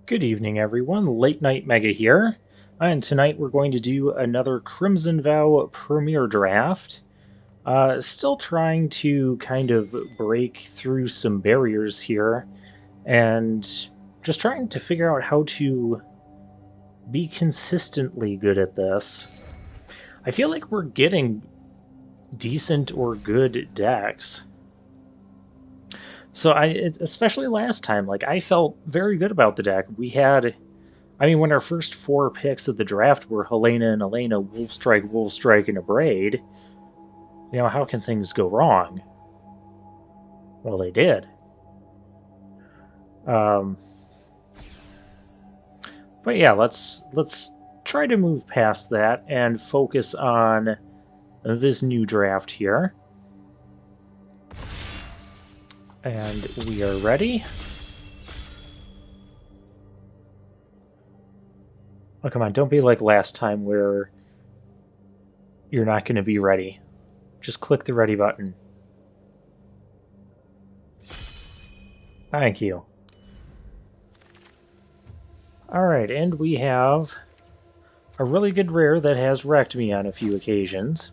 Good evening, everyone. Late Night Mega here, and tonight we're going to do another Crimson Vow Premier Draft. Still trying to kind of break through some barriers here, and just trying to figure out how to be consistently good at this. I feel like we're getting decent or good decks. Especially last time, like I felt very good about the deck. When our first four picks of the draft were Helena and Elena, Wolfstrike, and Abrade, how can things go wrong? Well, they did. Um, but yeah, let's try to move past that and focus on this new draft here. And we are ready. Oh, come on, don't be like last time where you're not going to be ready. Just click the ready button. Thank you. Alright, and we have a really good rare that has wrecked me on a few occasions.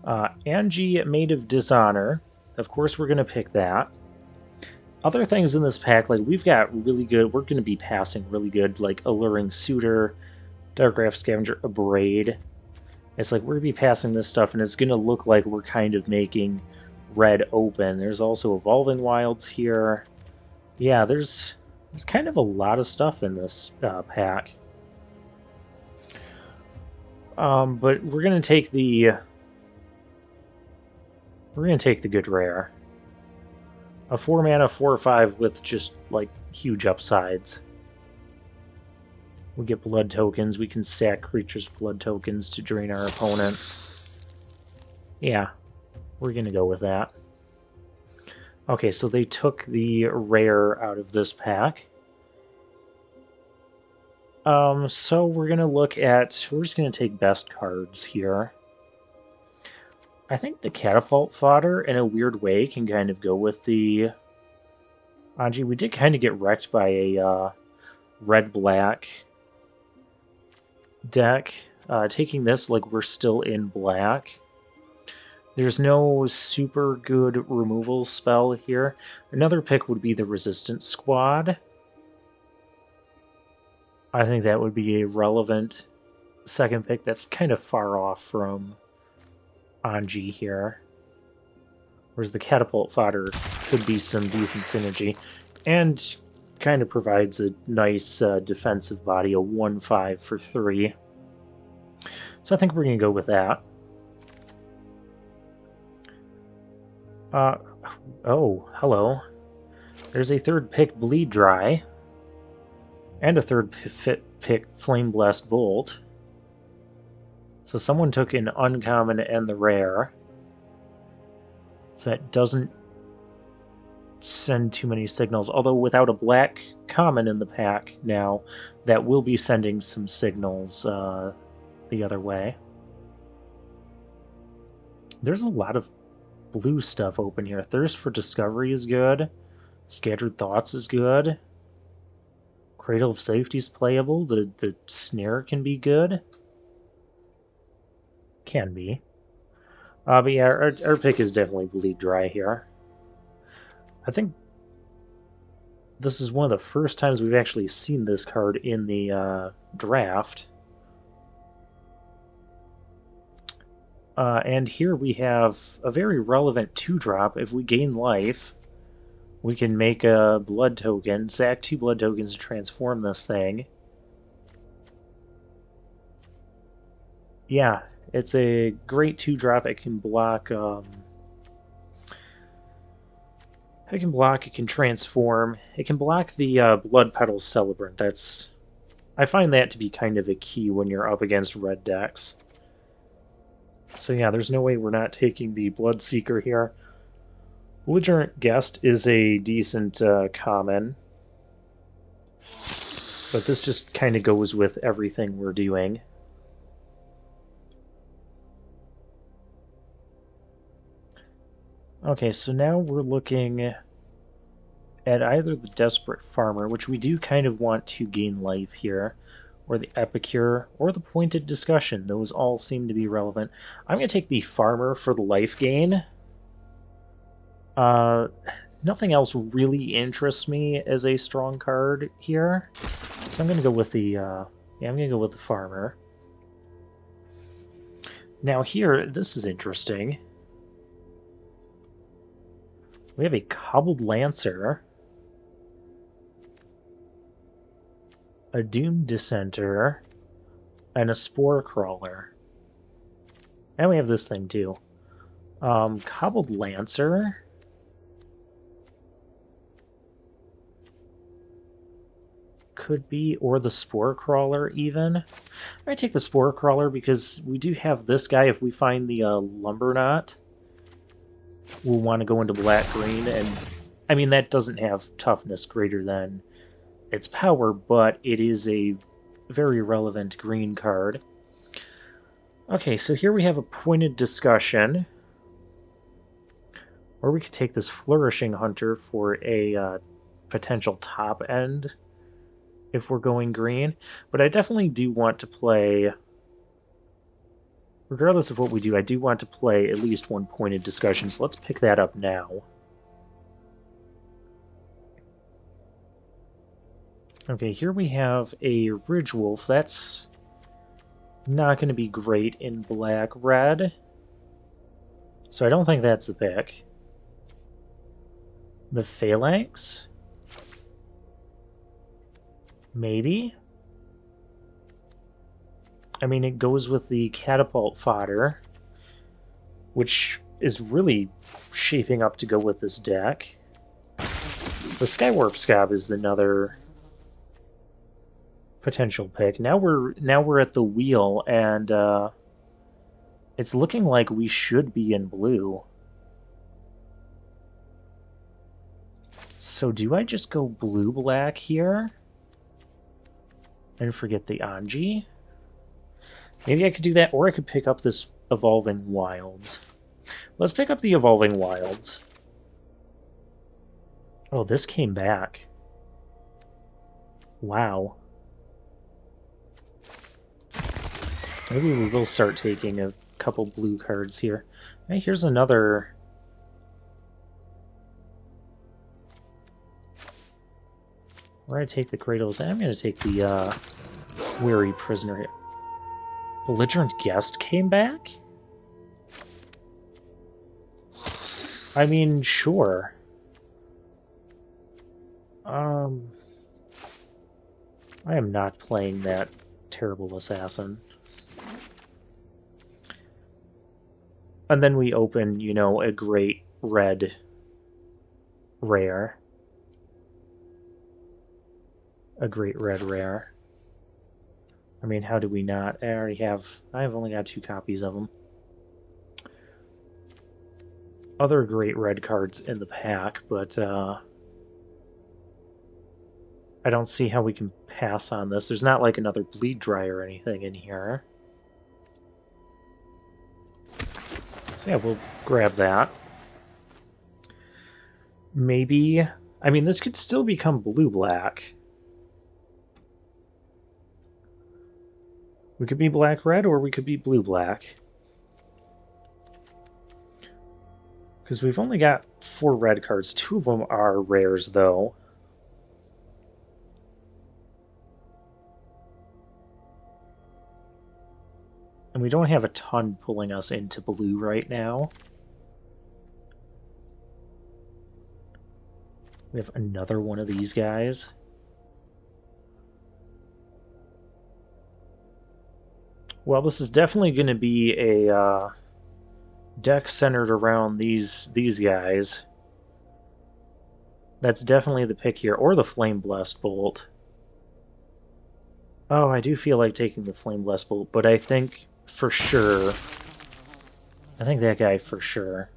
Anje, Maid of Dishonor. Of course, we're going to pick that. Other things in this pack, like we're going to be passing really good, like Alluring Suitor, Diagraph Scavenger, Abrade. It's like we're going to be passing this stuff, and it's going to look like we're kind of making red open. There's also Evolving Wilds here. Yeah, there's kind of a lot of stuff in this pack. But we're going to take the good rare. A 4-mana 4/5 with just like huge upsides. We get blood tokens. We can sack creatures' blood tokens to drain our opponents. Yeah, we're gonna go with that. Okay, so they took the rare out of this pack. So we're just gonna take best cards here. I think the Catapult Fodder, in a weird way, can kind of go with the Anje. We did kind of get wrecked by a red-black deck. Taking this, like, we're still in black. There's no super good removal spell here. Another pick would be the Resistance Squad. I think that would be a relevant second pick that's kind of far off from Anje here. Whereas the Catapult Fodder could be some decent synergy. And kind of provides a nice defensive body, a 1/5 for 3. So I think we're going to go with that. Oh, hello. There's a third pick, Bleed Dry. And a third pick, Flame Blast Bolt. So someone took an uncommon and the rare. So that doesn't send too many signals. Although without a black common in the pack now, that will be sending some signals the other way. There's a lot of blue stuff open here. Thirst for Discovery is good. Scattered Thoughts is good. Cradle of Safety is playable. The Snare can be good. Can be. But yeah, our pick is definitely Bleed Dry here. I think this is one of the first times we've actually seen this card in the draft. And here we have a very relevant 2-drop. If we gain life, we can make a blood token, sack 2 blood tokens to transform this thing. Yeah, it's a great 2-drop. It can block. It can block. It can transform. It can block the Blood Petals Celebrant. I find that to be kind of a key when you're up against red decks. So yeah, there's no way we're not taking the Bloodseeker here. Belligerent Guest is a decent common, but this just kind of goes with everything we're doing. Okay, so now we're looking at either the Desperate Farmer, which we do kind of want to gain life here, or the Epicure, or the Pointed Discussion. Those all seem to be relevant. I'm going to take the Farmer for the life gain. Nothing else really interests me as a strong card here, so I'm going to go with the yeah, I'm going to go with the Farmer. Now here, this is interesting. We have a Cobbled Lancer, a Doomed Dissenter, and a Spore Crawler. And we have this thing too. Cobbled Lancer. Could be, or the Spore Crawler even. I'm going to take the Spore Crawler because we do have this guy. If we find the Lumberknot, we'll want to go into black-green, and I mean, that doesn't have toughness greater than its power, but it is a very relevant green card. Okay, so here we have a Pointed Discussion. Or we could take this Flourishing Hunter for a potential top end if we're going green. But I definitely do want to play, regardless of what we do, I do want to play at least one Pointed Discussion, so let's pick that up now. Okay, here we have a Ridge Wolf. That's not going to be great in black-red, so I don't think that's the pick. The Phalanx? Maybe? I mean, it goes with the Catapult Fodder, which is really shaping up to go with this deck. The Skywarp Scab is another potential pick. Now we're at the wheel, and it's looking like we should be in blue. So do I just go blue-black here? And forget the Anje? Maybe I could do that, or I could pick up this Evolving Wilds. Let's pick up the Evolving Wilds. Oh, this came back. Wow. Maybe we will start taking a couple blue cards here. Hey, here's another... We're going to take the Cradles. I'm going to take the Weary Prisoner here. Belligerent Guest came back? I mean, sure. I am not playing that terrible assassin. And then we open, you know, a great red rare. A great red rare. I mean, how do we not? I've only got 2 copies of them. Other great red cards in the pack, but I don't see how we can pass on this. There's not like another Bleed Dry or anything in here. So yeah, we'll grab that. Maybe... I mean, this could still become blue-black. We could be black-red, or we could be blue-black. Because we've only got 4 red cards. 2 of them are rares, though. And we don't have a ton pulling us into blue right now. We have another one of these guys. Well, this is definitely going to be a deck centered around these guys. That's definitely the pick here, or the Flame Blessed Bolt. Oh, I do feel like taking the Flame Blessed Bolt, but I think for sure... I think that guy for sure.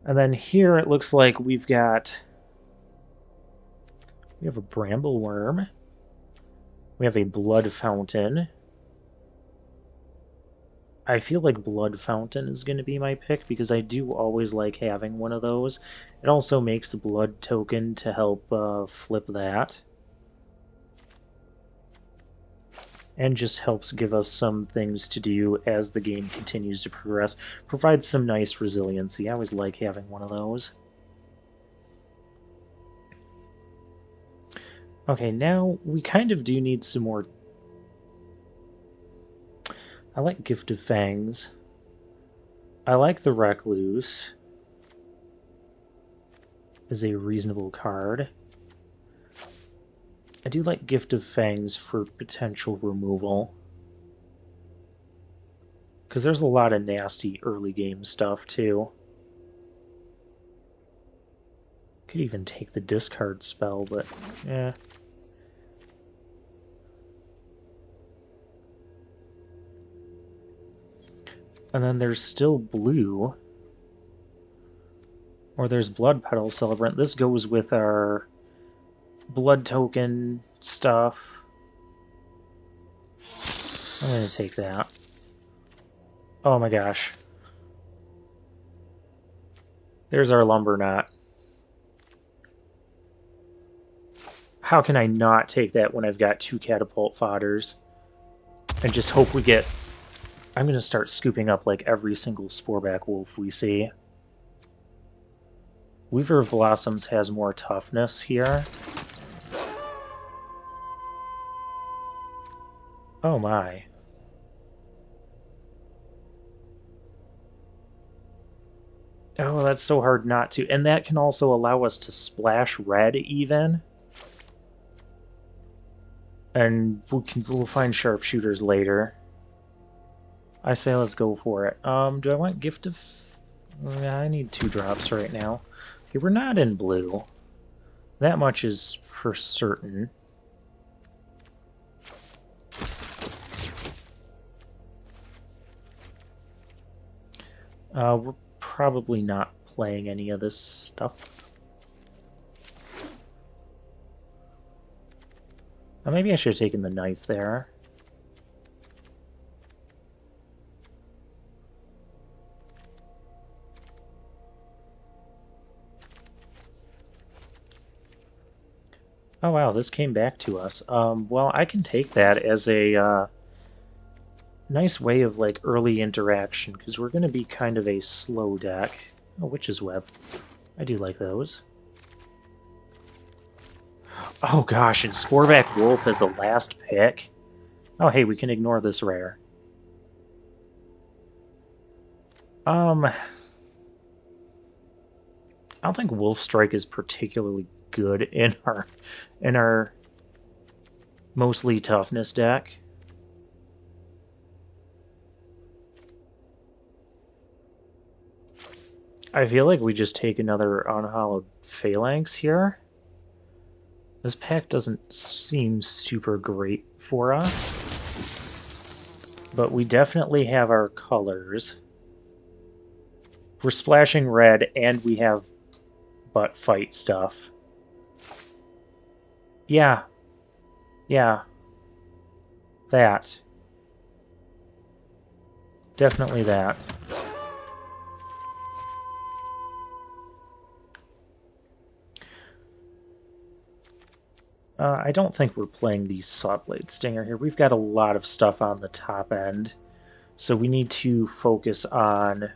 And then here it looks like we have a Bramble Worm. We have a Blood Fountain. I feel like Blood Fountain is going to be my pick because I do always like having one of those. It also makes a blood token to help flip that. And just helps give us some things to do as the game continues to progress. Provides some nice resiliency. I always like having one of those. Okay, now we kind of do need some more. I like Gift of Fangs. I like the Recluse as a reasonable card. I do like Gift of Fangs for potential removal. Because there's a lot of nasty early game stuff, too. Could even take the discard spell, but yeah. And then there's still blue. Or there's Blood Petal Celebrant. This goes with our blood token stuff. I'm going to take that. Oh my gosh. There's our Lumberknot. How can I not take that when I've got 2 Catapult Fodders? And just hope we get... I'm going to start scooping up like every single Sporeback Wolf we see. Weaver of Blossoms has more toughness here. Oh my. Oh, that's so hard not to. And that can also allow us to splash red even. And we'll find sharpshooters later. I say let's go for it. Do I want Gift of... Yeah, I need 2 drops right now. Okay, we're not in blue. That much is for certain. We're probably not playing any of this stuff. Maybe I should have taken the knife there. Oh wow, this came back to us. Well, I can take that as a nice way of like early interaction, because we're going to be kind of a slow deck. Oh, Witch's Web. I do like those. Oh gosh, and Sporeback Wolf as a last pick? Oh hey, we can ignore this rare. I don't think Wolf Strike is particularly good in our mostly toughness deck. I feel like we just take another Unhallowed Phalanx here. This pack doesn't seem super great for us, but we definitely have our colors. We're splashing red, and we have butt fight stuff. Yeah. Yeah. That. Definitely that. I don't think we're playing the Sawblade Stinger here. We've got a lot of stuff on the top end, so we need to focus on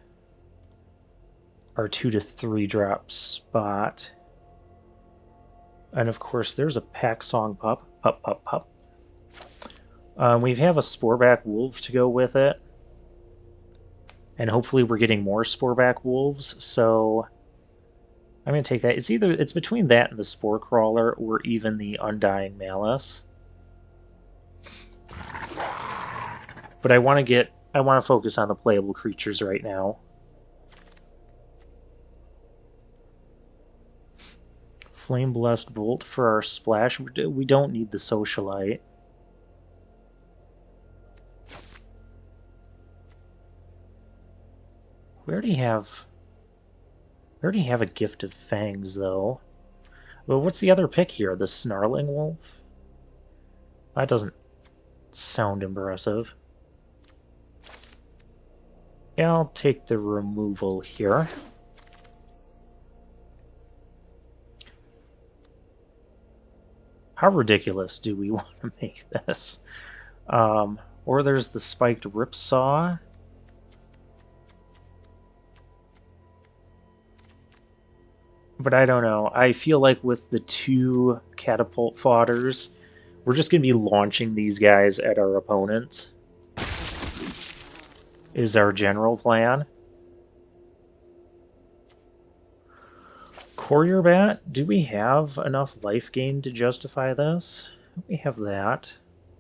our 2 to 3 drop spot. And of course, there's a Pack Song Pup. Pup, pup, pup. We have a Sporeback Wolf to go with it. And hopefully we're getting more Sporeback Wolves, so I'm going to take that. It's between that and the Spore Crawler, or even the Undying Malice. But I want to focus on the playable creatures right now. Flame Blessed Bolt for our splash. We don't need the Socialite. We already have a Gift of Fangs, though. Well, what's the other pick here? The Snarling Wolf? That doesn't sound impressive. Yeah, I'll take the removal here. How ridiculous do we want to make this? Or there's the spiked ripsaw. But I don't know. I feel like with the two catapult fodders, we're just going to be launching these guys at our opponents. Is our general plan. Courier Bat, do we have enough life gain to justify this? We have that.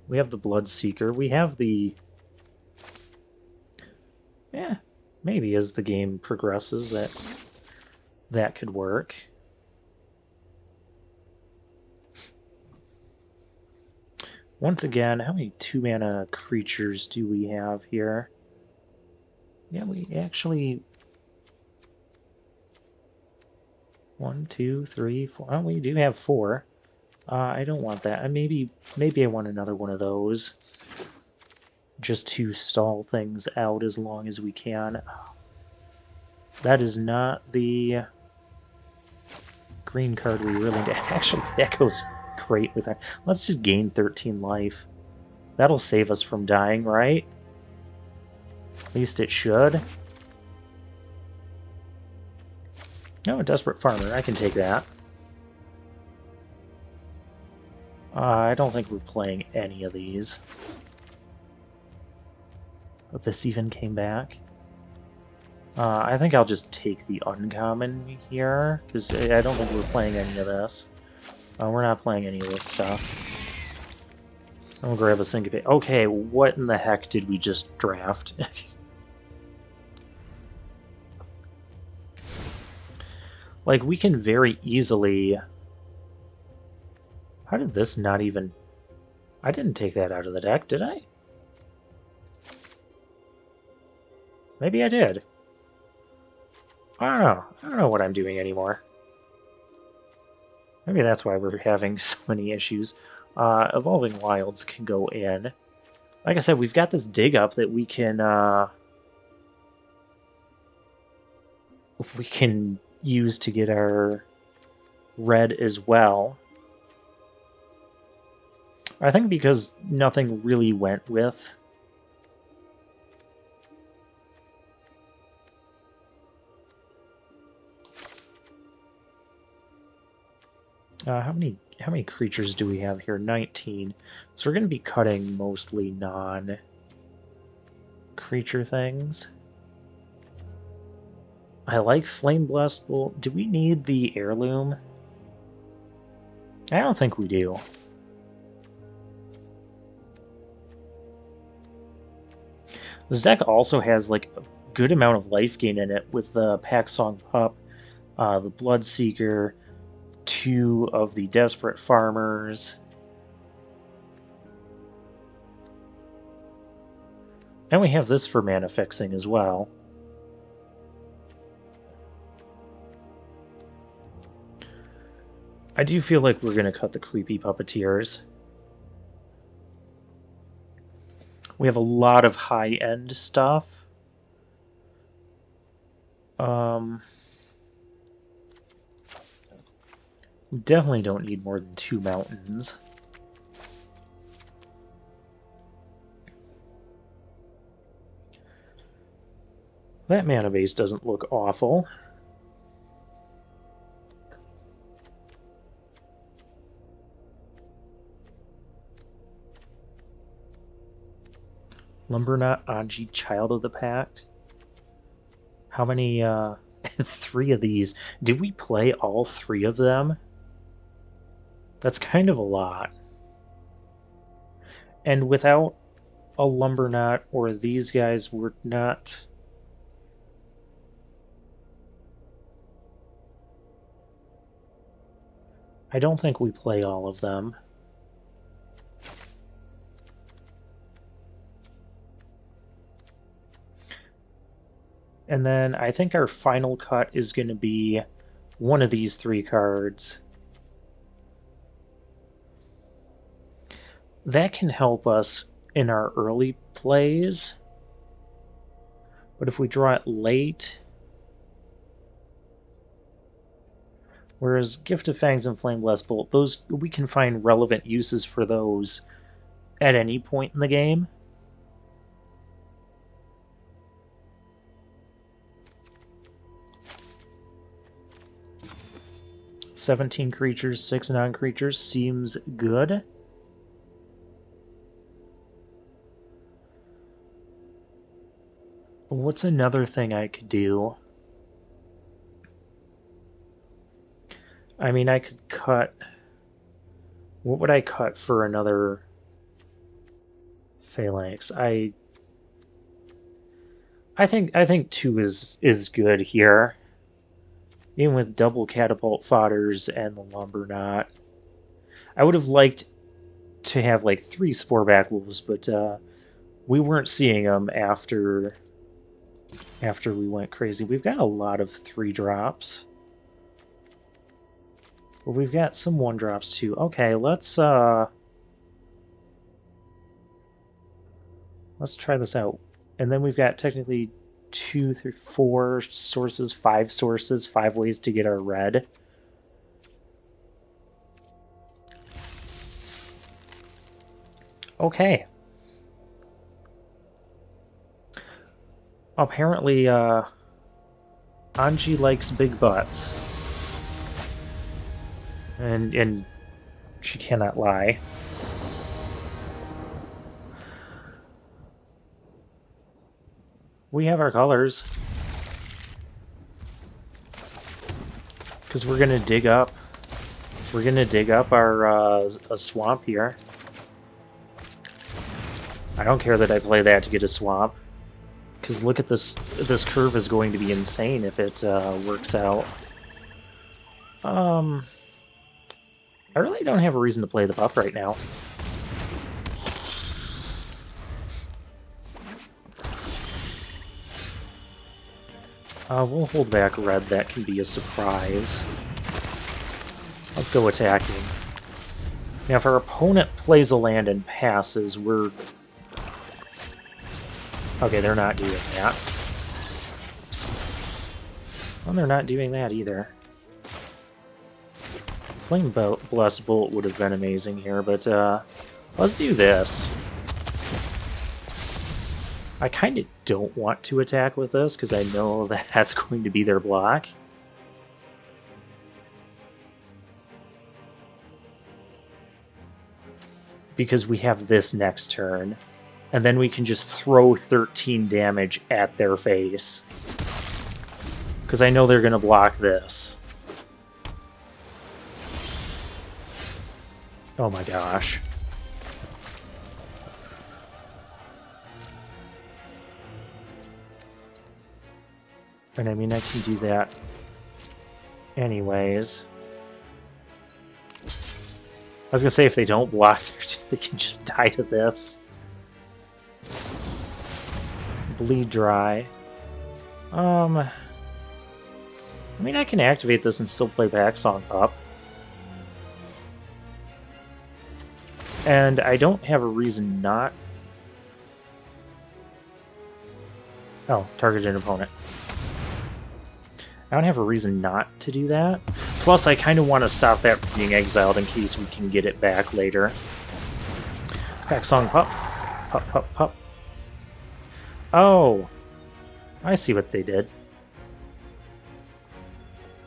We have the Bloodseeker. We have the... Yeah, maybe as the game progresses that could work. Once again, how many 2-mana creatures do we have here? Yeah, we actually... 1, 2, 3, 4. Oh, we do have 4. I don't want that. Maybe I want another one of those. Just to stall things out as long as we can. That is not the green card we really need. Actually, that goes great with that. Let's just gain 13 life. That'll save us from dying, right? At least it should. No, a Desperate Farmer. I can take that. I don't think we're playing any of these. But this even came back. I think I'll just take the uncommon here, because I don't think we're playing any of this. We're not playing any of this stuff. I'm gonna grab a Syncopate. Okay, what in the heck did we just draft? Like, we can very easily... How did this not even... I didn't take that out of the deck, did I? Maybe I did. I don't know. I don't know what I'm doing anymore. Maybe that's why we're having so many issues. Evolving Wilds can go in. Like I said, we've got this dig up that we can use to get our red as well. I think because nothing really went with. How many creatures do we have here? 19. So we're going to be cutting mostly non-creature things. I like Flame Blast Bolt. Do we need the heirloom? I don't think we do. This deck also has like a good amount of life gain in it with the Packsong Pup, the Bloodseeker, 2 of the Desperate Farmers. And we have this for mana fixing as well. I do feel like we're going to cut the Creepy Puppeteers. We have a lot of high-end stuff. We definitely don't need more than 2 mountains. That mana base doesn't look awful. Lumberknot, Anje, Child of the Pact. How many, 3 of these. Did we play all 3 of them? That's kind of a lot. And without a Lumberknot or these guys, we're not... I don't think we play all of them. And then I think our final cut is going to be one of these 3 cards. That can help us in our early plays. But if we draw it late... Whereas Gift of Fangs and Flame Blast Bolt, those we can find relevant uses for those at any point in the game. "17 creatures, 6 non-creatures" seems good. What's another thing I could do? I mean, I could cut... What would I cut for another Phalanx? I think 2 is good here. Even with double Catapult Fodders and the Lumberknot. I would have liked to have like 3 Sporeback Wolves, but we weren't seeing them after we went crazy. We've got a lot of 3-drops. But we've got some 1-drops too. Okay, let's try this out. And then we've got technically 2, 3, 4 sources, 5 sources, 5 ways to get our red. Okay. Apparently, Anje likes big butts. And she cannot lie. We have our colors. Because we're gonna dig up. We're gonna dig up our a swamp here. I don't care that I play that to get a swamp. Because look at this. This curve is going to be insane if it works out. I really don't have a reason to play the buff right now. We'll hold back red. That can be a surprise. Let's go attacking. Now, if our opponent plays a land and passes, we're... Okay, they're not doing that. Well, they're not doing that either. Flame Blast Bolt would have been amazing here, but let's do this. I kind of don't want to attack with this, because I know that that's going to be their block. Because we have this next turn, and then we can just throw 13 damage at their face. Because I know they're going to block this. Oh my gosh. And I mean, I can do that anyways. I was gonna say, if they don't block, they can just die to this. Bleed dry. I mean, I can activate this and still play back Song Pup. And I don't have a reason not... Oh, target an opponent. I don't have a reason not to do that. Plus, I kind of want to stop that from being exiled in case we can get it back later. Back Song Pup. Pup, pup, pup. Oh. I see what they did.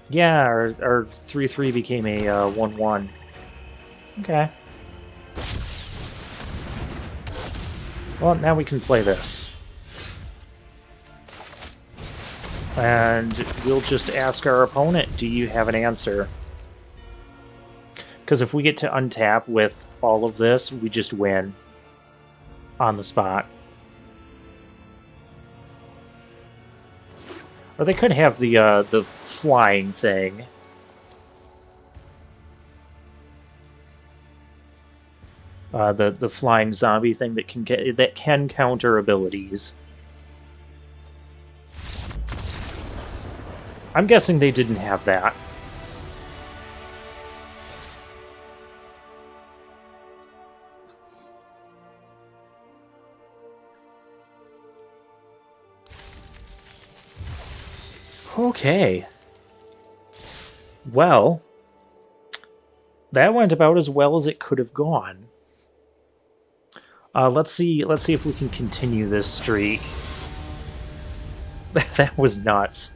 Yeah, our 3-3 became a 1-1. Okay. Well, now we can play this. And we'll just ask our opponent, do you have an answer? Because if we get to untap with all of this, we just win. On the spot. Or they could have the flying thing. The flying zombie thing that can counter abilities. I'm guessing they didn't have that. Okay. Well, that went about as well as it could have gone. Let's see if we can continue this streak. That was nuts.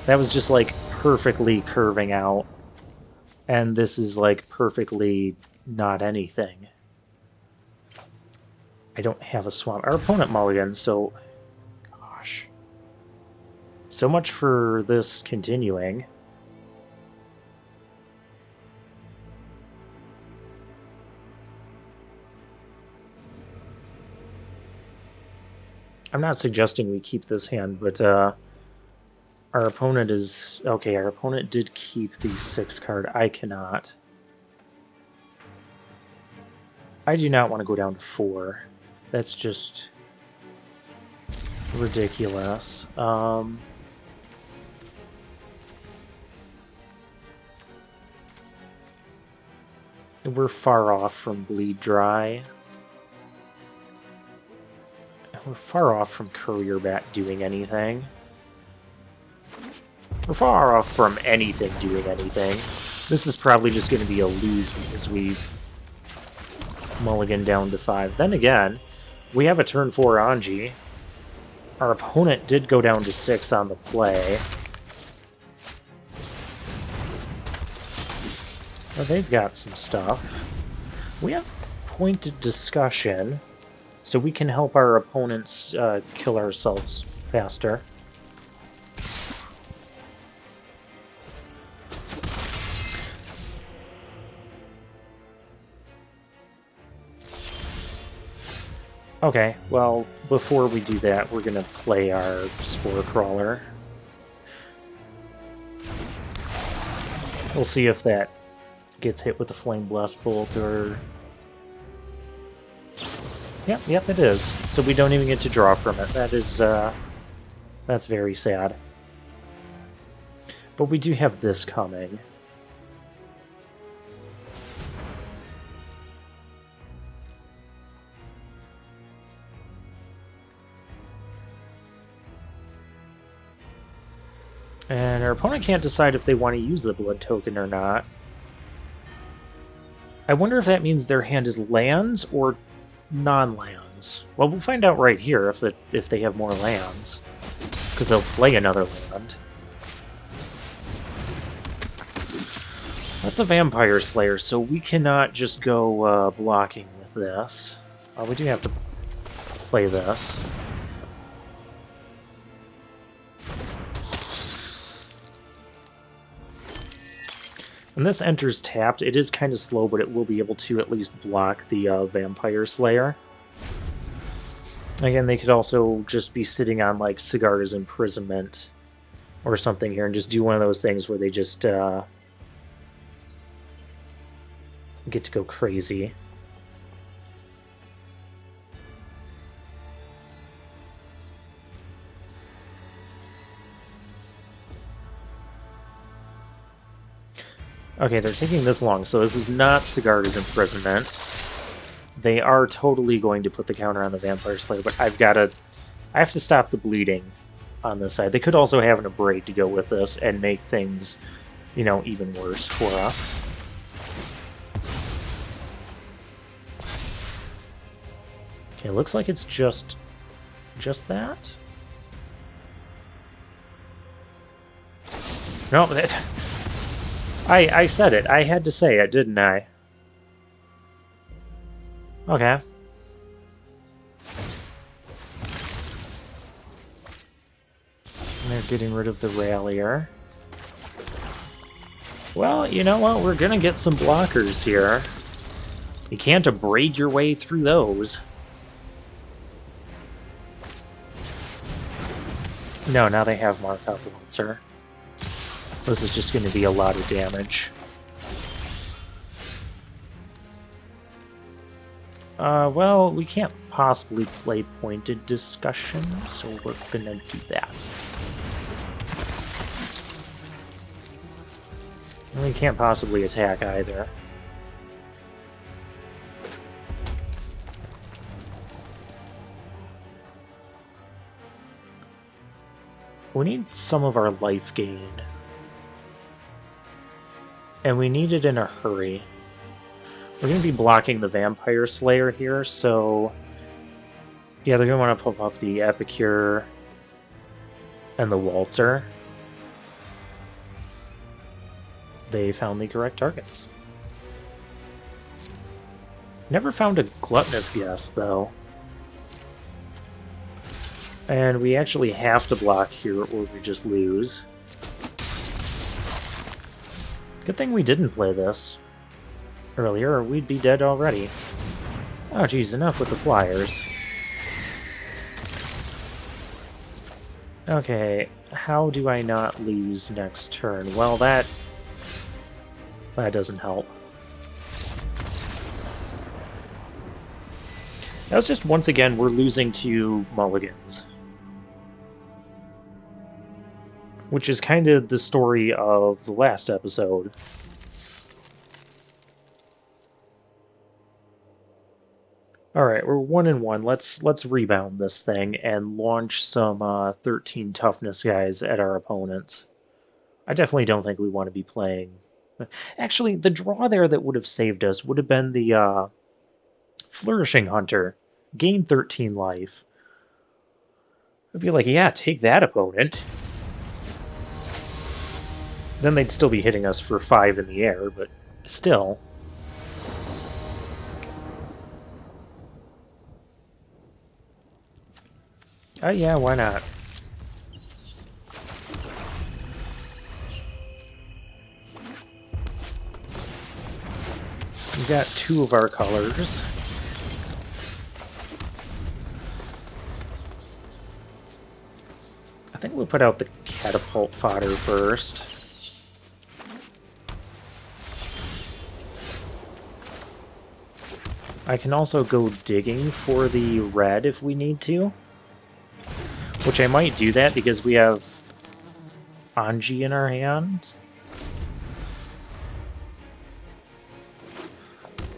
That was just like perfectly curving out. And this is like perfectly not anything. I don't have a swamp. Our opponent mulligan, so gosh. So much for this continuing. I'm not suggesting we keep this hand, but our opponent is... Okay, our opponent did keep the 6 card. I cannot. I do not want to go down to 4. That's just ridiculous. We're far off from Bleed Dry. We're far off from Courier Bat doing anything. We're far off from anything doing anything. This is probably just going to be a lose because we've mulligan down to 5. Then again, we have a turn 4 Anje. Our opponent did go down to 6 on the play. Well, they've got some stuff. We have pointed discussion, so we can help our opponents kill ourselves faster. Okay, well, before we do that, we're gonna play our Spore Crawler. We'll see if that gets hit with the Flame Blast Bolt or... Yep, it is. So we don't even get to draw from it. That is, that's very sad. But we do have this coming. And our opponent can't decide if they want to use the blood token or not. I wonder if that means their hand is lands or non-lands. Well, we'll find out right here if they have more lands, because they'll play another land. That's a Vampire Slayer, so we cannot just go blocking with this. We do have to play this. When this enters tapped, it is kind of slow, but it will be able to at least block the Vampire Slayer. Again, they could also just be sitting on, like, Sigarda's Imprisonment or something here and just do one of those things where they just get to go crazy. Okay, they're taking this long, so this is not Sigarda's Imprisonment. They are totally going to put the counter on the Vampire Slayer, but I have to stop the bleeding on this side. They could also have an Abrade to go with this and make things, you know, even worse for us. Okay, looks like it's just that. No, that... I said it. I had to say it, didn't I? Okay. And they're getting rid of the Rallier. Well, you know what? We're gonna get some blockers here. You can't abrade your way through those. No, now they have Markov Lancer. This is just going to be a lot of damage. Well, we can't possibly play pointed discussion, so we're going to do that. And we can't possibly attack either. We need some of our life gain. And we need it in a hurry. We're going to be blocking the Vampire Slayer here, so... yeah, they're going to want to pump up the Epicure and the Waltzer. They found the correct targets. Never found a gluttonous guest, though. And we actually have to block here or we just lose. Good thing we didn't play this earlier, or we'd be dead already. Oh geez, enough with the flyers. Okay, how do I not lose next turn? Well, that doesn't help. That was just, once again, we're losing to mulligans. Which is kind of the story of the last episode. Alright, we're 1-1. Let's rebound this thing and launch some 13 toughness guys at our opponents. I definitely don't think we want to be playing... Actually, the draw there that would have saved us would have been the Flourishing Hunter. Gain 13 life. I'd be like, yeah, take that, opponent. Then they'd still be hitting us for 5 in the air, but still. Oh yeah, why not? We got 2 of our colors. I think we'll put out the Catapult Fodder first. I can also go digging for the red if we need to. Which I might do that because we have Anje in our hand.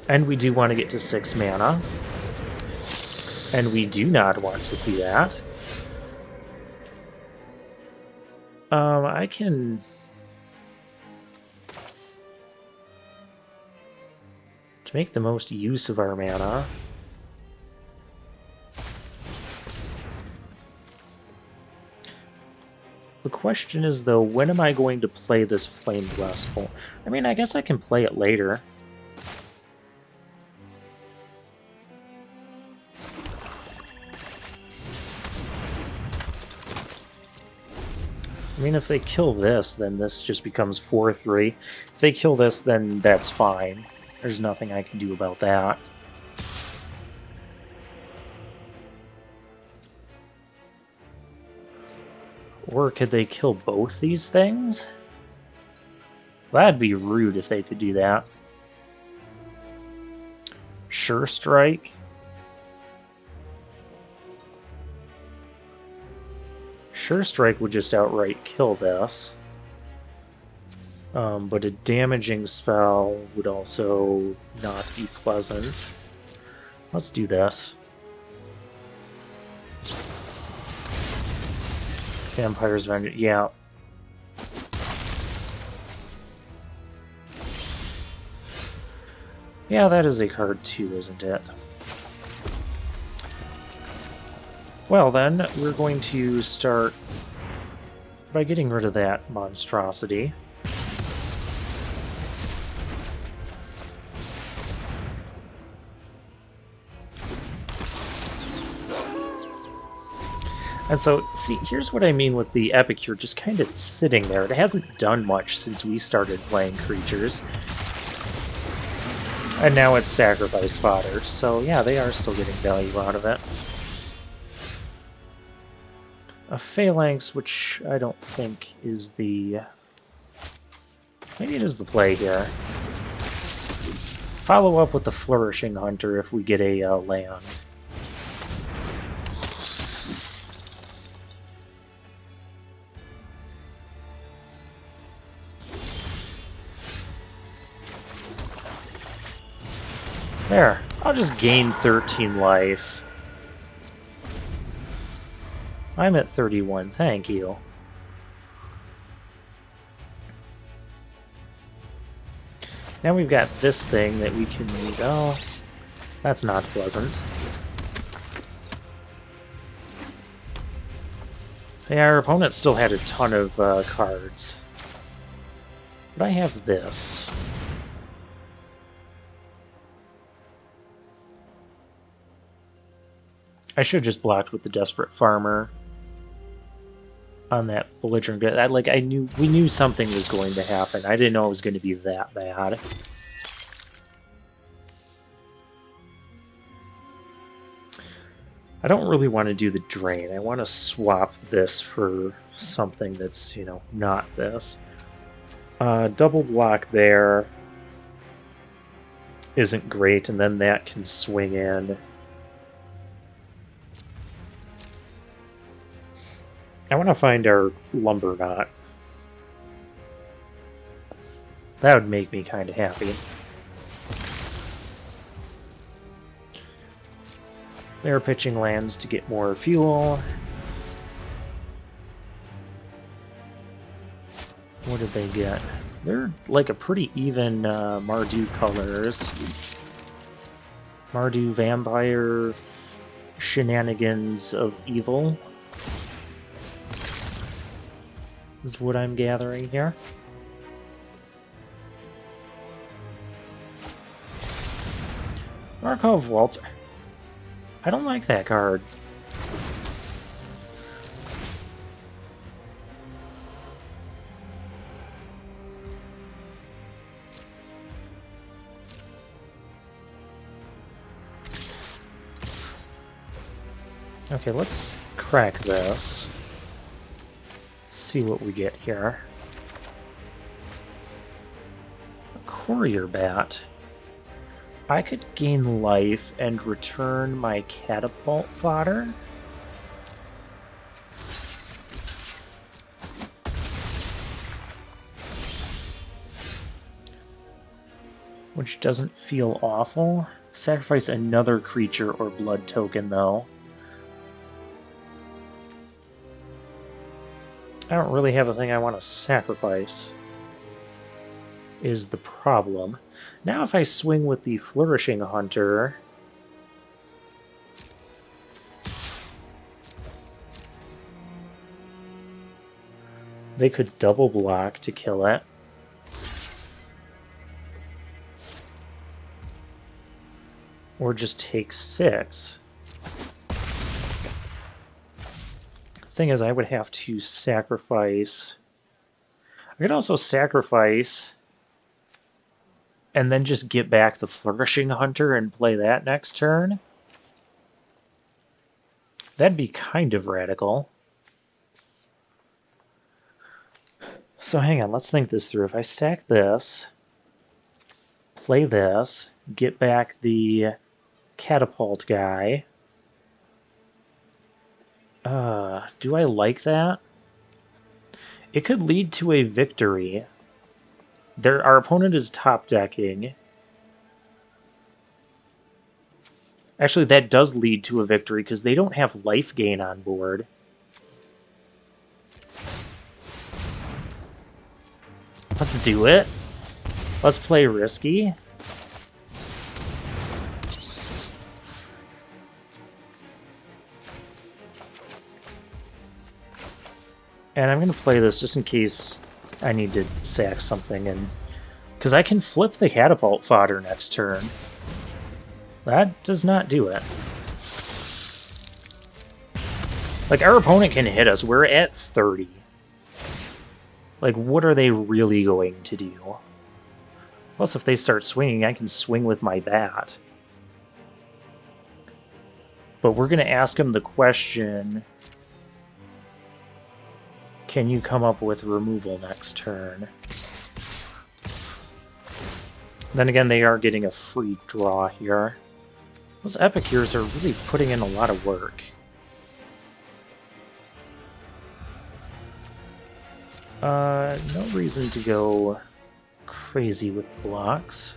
And we do want to get to 6 mana. And we do not want to see that. I can... to make the most use of our mana... The question is, though, when am I going to play this Flame Blessful? I mean, I guess I can play it later. I mean, if they kill this, then this just becomes 4-3. If they kill this, then that's fine. There's nothing I can do about that. Or could they kill both these things? That'd be rude if they could do that. Sure Strike. Sure Strike would just outright kill this. But a damaging spell would also not be pleasant. Let's do this. Vampire's Vengeance, yeah. Yeah, that is a card too, isn't it? Well then, we're going to start by getting rid of that monstrosity. And so, see, here's what I mean with the Epicure just kind of sitting there. It hasn't done much since we started playing creatures. And now it's sacrifice fodder, so yeah, they are still getting value out of it. A Phalanx, which I don't think is the... maybe it is the play here. Follow up with the Flourishing Hunter if we get a land. There, I'll just gain 13 life. I'm at 31, thank you. Now we've got this thing that we can use. Oh, that's not pleasant. Yeah, our opponent still had a ton of cards. But I have this. I should have just blocked with the Desperate Farmer on that belligerent. We knew something was going to happen. I didn't know it was going to be that bad. I don't really want to do the drain. I want to swap this for something that's, you know, not this. Double block there isn't great, and then that can swing in. I want to find our Lumberknot. That would make me kind of happy. They're pitching lands to get more fuel. What did they get? They're like a pretty even Mardu colors. Mardu Vampire Shenanigans of Evil is what I'm gathering here. Markov Waltz. I don't like that card. Okay, let's crack this. See what we get here. A Courier Bat. I could gain life and return my Catapult Fodder. Which doesn't feel awful. Sacrifice another creature or blood token, though. I don't really have a thing I want to sacrifice, is the problem. Now if I swing with the Flourishing Hunter, they could double block to kill it. Or just take 6. Thing is, I would have to sacrifice. I could also sacrifice and then just get back the Flourishing Hunter and play that next turn. That'd be kind of radical. So hang on, let's think this through. If I stack this, play this, get back the Catapult guy. Do I like that? It could lead to a victory. Our opponent is top decking. Actually, that does lead to a victory because they don't have life gain on board. Let's do it. Let's play risky. And I'm going to play this just in case I need to sack something, and because I can flip the Catapult Fodder next turn. That does not do it. Like, our opponent can hit us. We're at 30. Like, what are they really going to do? Plus, if they start swinging, I can swing with my bat. But we're going to ask them the question... Can you come up with removal next turn? Then again, they are getting a free draw here. Those Epicures are really putting in a lot of work. No reason to go crazy with blocks.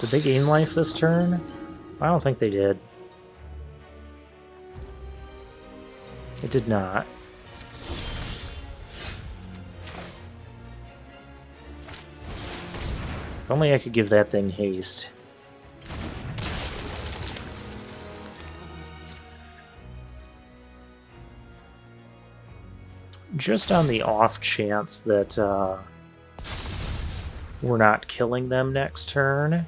Did they gain life this turn? I don't think they did. It did not. If only I could give that thing haste. Just on the off chance that we're not killing them next turn.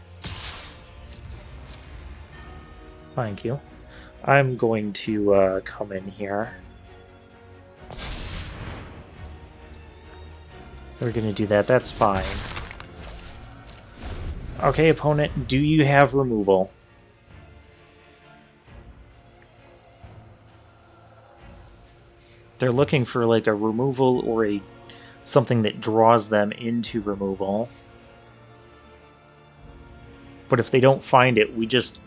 Thank you. I'm going to come in here. We're going to do that. That's fine. Okay, opponent, do you have removal? They're looking for like a removal or something that draws them into removal. But if they don't find it, we just...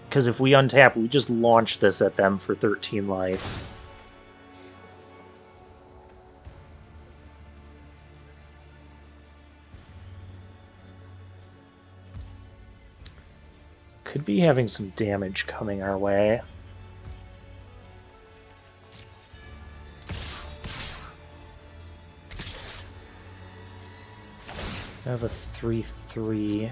Because if we untap, we just launch this at them for 13 life. Could be having some damage coming our way. I have a 3/3.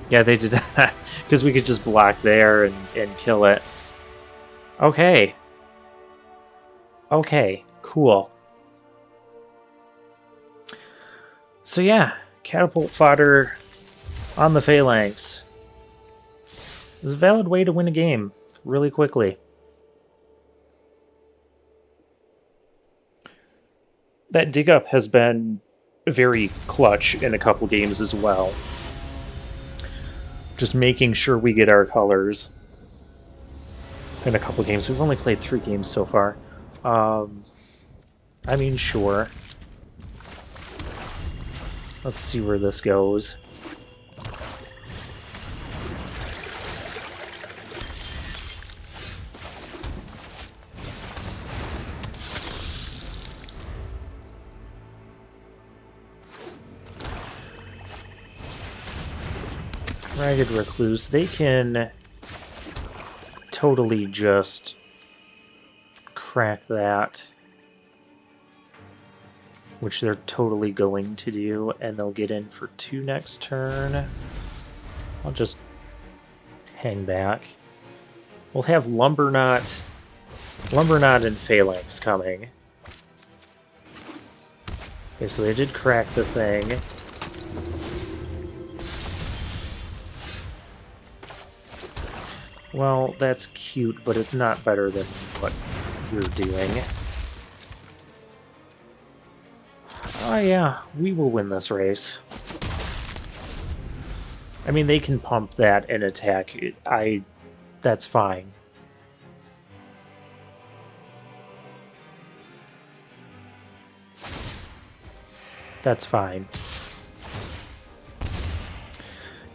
Yeah, they did that because we could just block there and kill it. Okay. Okay, cool. So yeah, Catapult Fodder on the Phalanx. It was a valid way to win a game really quickly. That dig up has been very clutch in a couple games as well. Just making sure we get our colors in a couple games. We've only played 3 games so far. I mean, sure. Let's see where this goes. Ragged Recluse, they can totally just crack that, which they're totally going to do, and they'll get in for 2 next turn. I'll just hang back. We'll have Lumberknot and Phalanx coming. Okay, so they did crack the thing. Well, that's cute, but it's not better than what you're doing. Oh yeah, we will win this race. I mean, they can pump that and attack. That's fine. That's fine.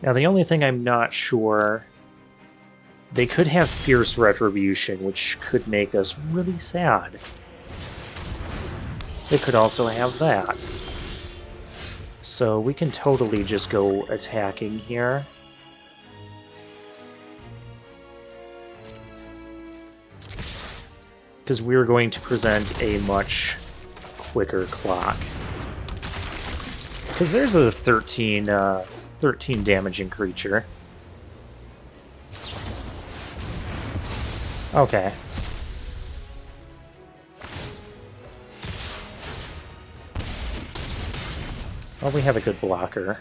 Now, the only thing I'm not sure... They could have Fierce Retribution, which could make us really sad. They could also have that. So we can totally just go attacking here. Because we're going to present a much quicker clock. Because there's a 13 damaging creature. Okay. Well, we have a good blocker.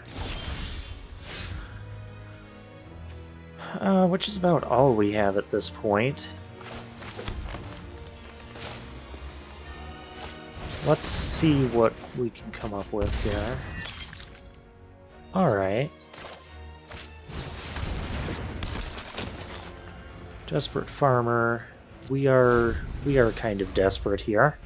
Which is about all we have at this point. Let's see what we can come up with here. Alright. Desperate Farmer. We are kind of desperate here.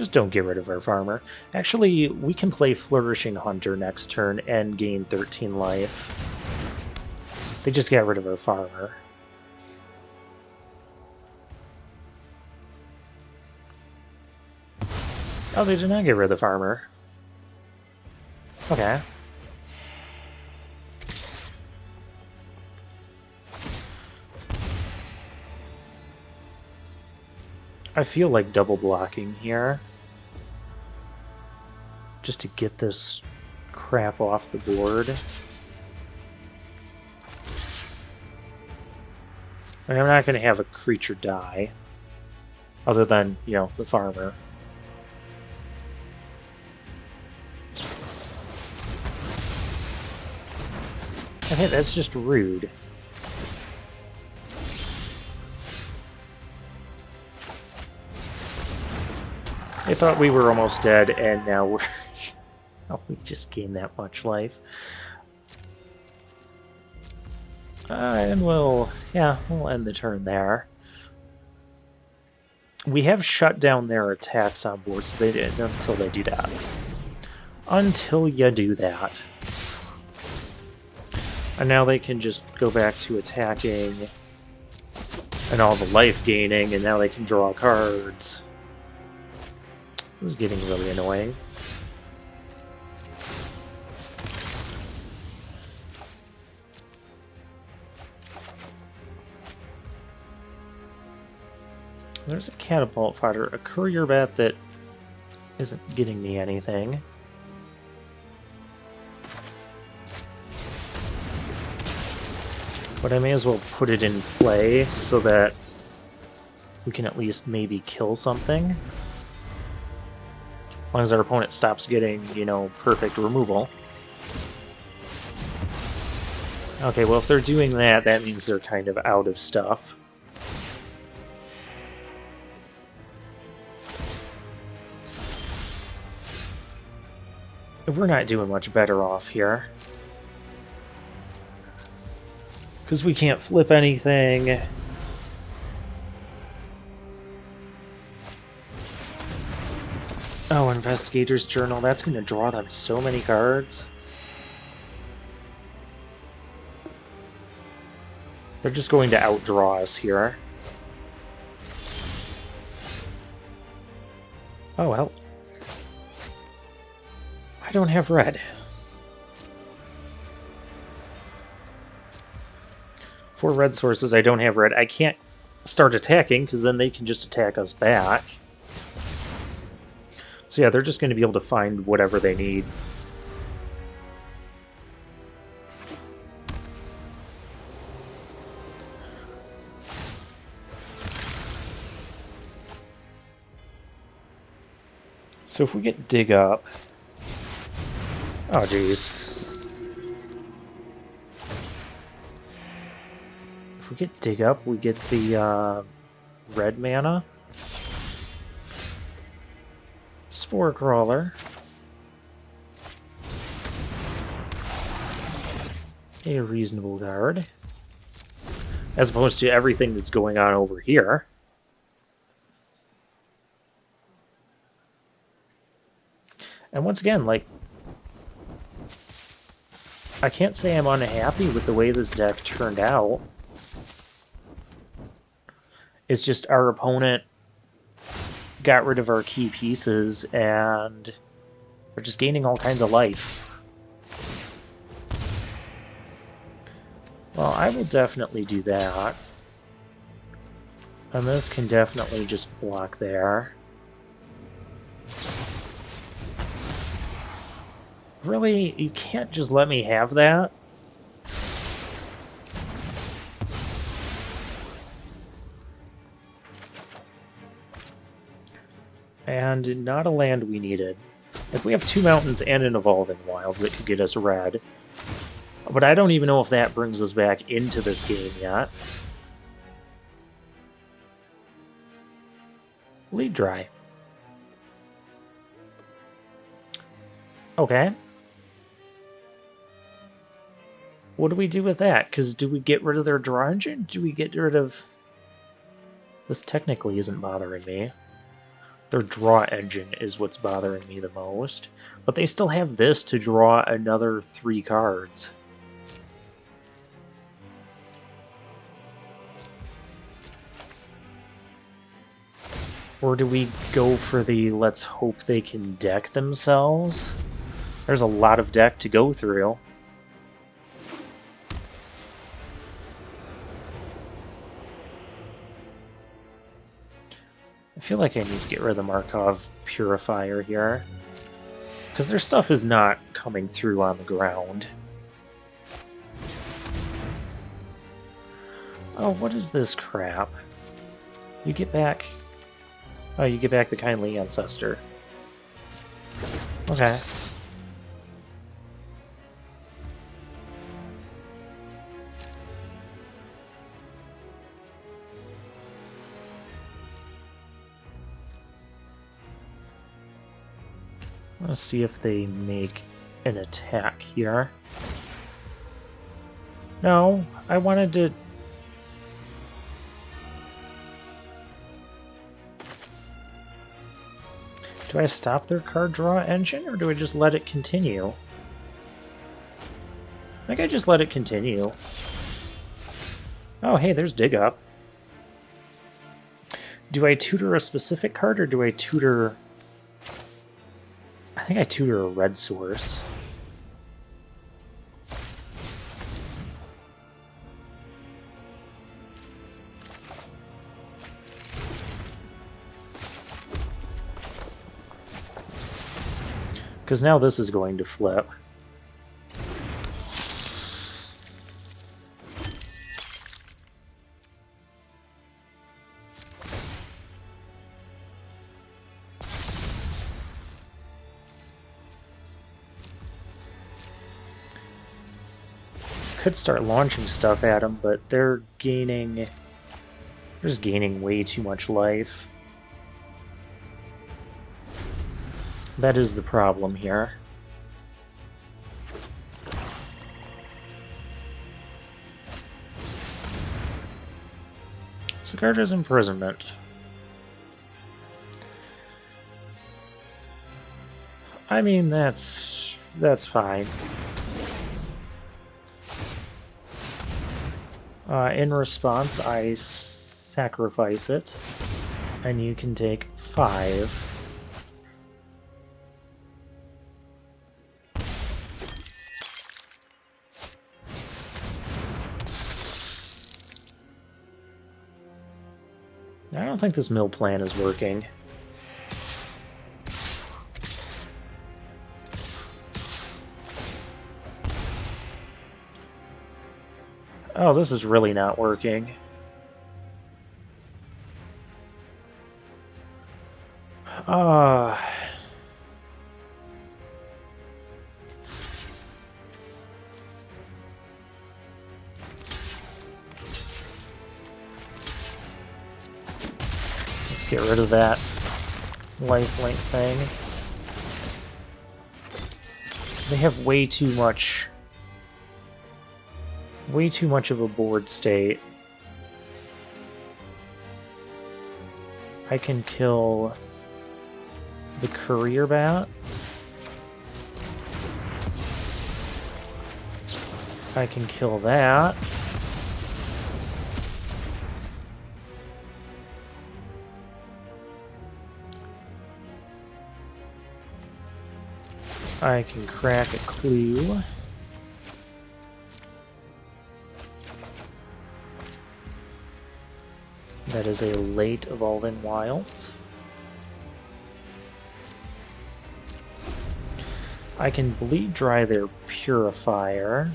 Just don't get rid of our farmer. Actually, we can play Flourishing Hunter next turn and gain 13 life. They just got rid of our farmer. Oh, they did not get rid of the farmer. Okay. I feel like double blocking here. Just to get this crap off the board. And I'm not going to have a creature die. Other than, you know, the farmer. I think that's just rude. I thought we were almost dead, and now we're... oh, we just gained that much life. And we'll end the turn there. We have shut down their attacks on board, so they did until they do that. Until you do that. And now they can just go back to attacking and all the life gaining, and now they can draw cards. This is getting really annoying. There's a Catapult Fodder, a Courier Bat that isn't getting me anything. But I may as well put it in play so that we can at least maybe kill something. As long as our opponent stops getting, you know, perfect removal. Okay, well if they're doing that, that means they're kind of out of stuff. We're not doing much better off here. Because we can't flip anything. Oh, Investigator's Journal. That's going to draw them so many cards. They're just going to outdraw us here. Oh, well. I don't have red. For red sources, I don't have red. I can't start attacking, because then they can just attack us back. So yeah, they're just going to be able to find whatever they need. So if we get Dig Up... oh, jeez. If we get Dig Up, we get the red mana. Spore Crawler. A reasonable guard. As opposed to everything that's going on over here. And once again, like, I can't say I'm unhappy with the way this deck turned out. It's just our opponent got rid of our key pieces, and we're just gaining all kinds of life. Well, I will definitely do that. And this can definitely just block there. Really? You can't just let me have that? And not a land we needed. Like, we have 2 mountains and an Evolving Wilds that could get us red. But I don't even know if that brings us back into this game yet. Lead Dry. Okay. What do we do with that? Because do we get rid of their draw engine? Do we get rid of... this technically isn't bothering me. Their draw engine is what's bothering me the most. But they still have this to draw another 3 cards. Or do we go for the let's hope they can deck themselves? There's a lot of deck to go through. I feel like I need to get rid of the Markov Purifier here, because their stuff is not coming through on the ground. Oh, what is this crap? You get back... Oh, you get back the Kindly Ancestor. Okay. Let's see if they make an attack here. No, I wanted to... Do I stop their card draw engine, or do I just let it continue? I think I just let it continue. Oh, hey, there's Dig Up. Do I tutor a specific card, or do I tutor... I think I tutor a red source. Because now this is going to flip. Could start launching stuff at them, but they're just gaining way too much life. That is the problem here. Sigarda's Imprisonment. I mean, that's fine. In response, I sacrifice it, and you can take 5. I don't think this mill plan is working. Oh, this is really not working. Let's get rid of that lifelink thing. They have way too much of a board state. I can kill the Courier Bat. I can kill that. I can crack a Clue. That is a late Evolving Wilds. I can bleed dry their Purifier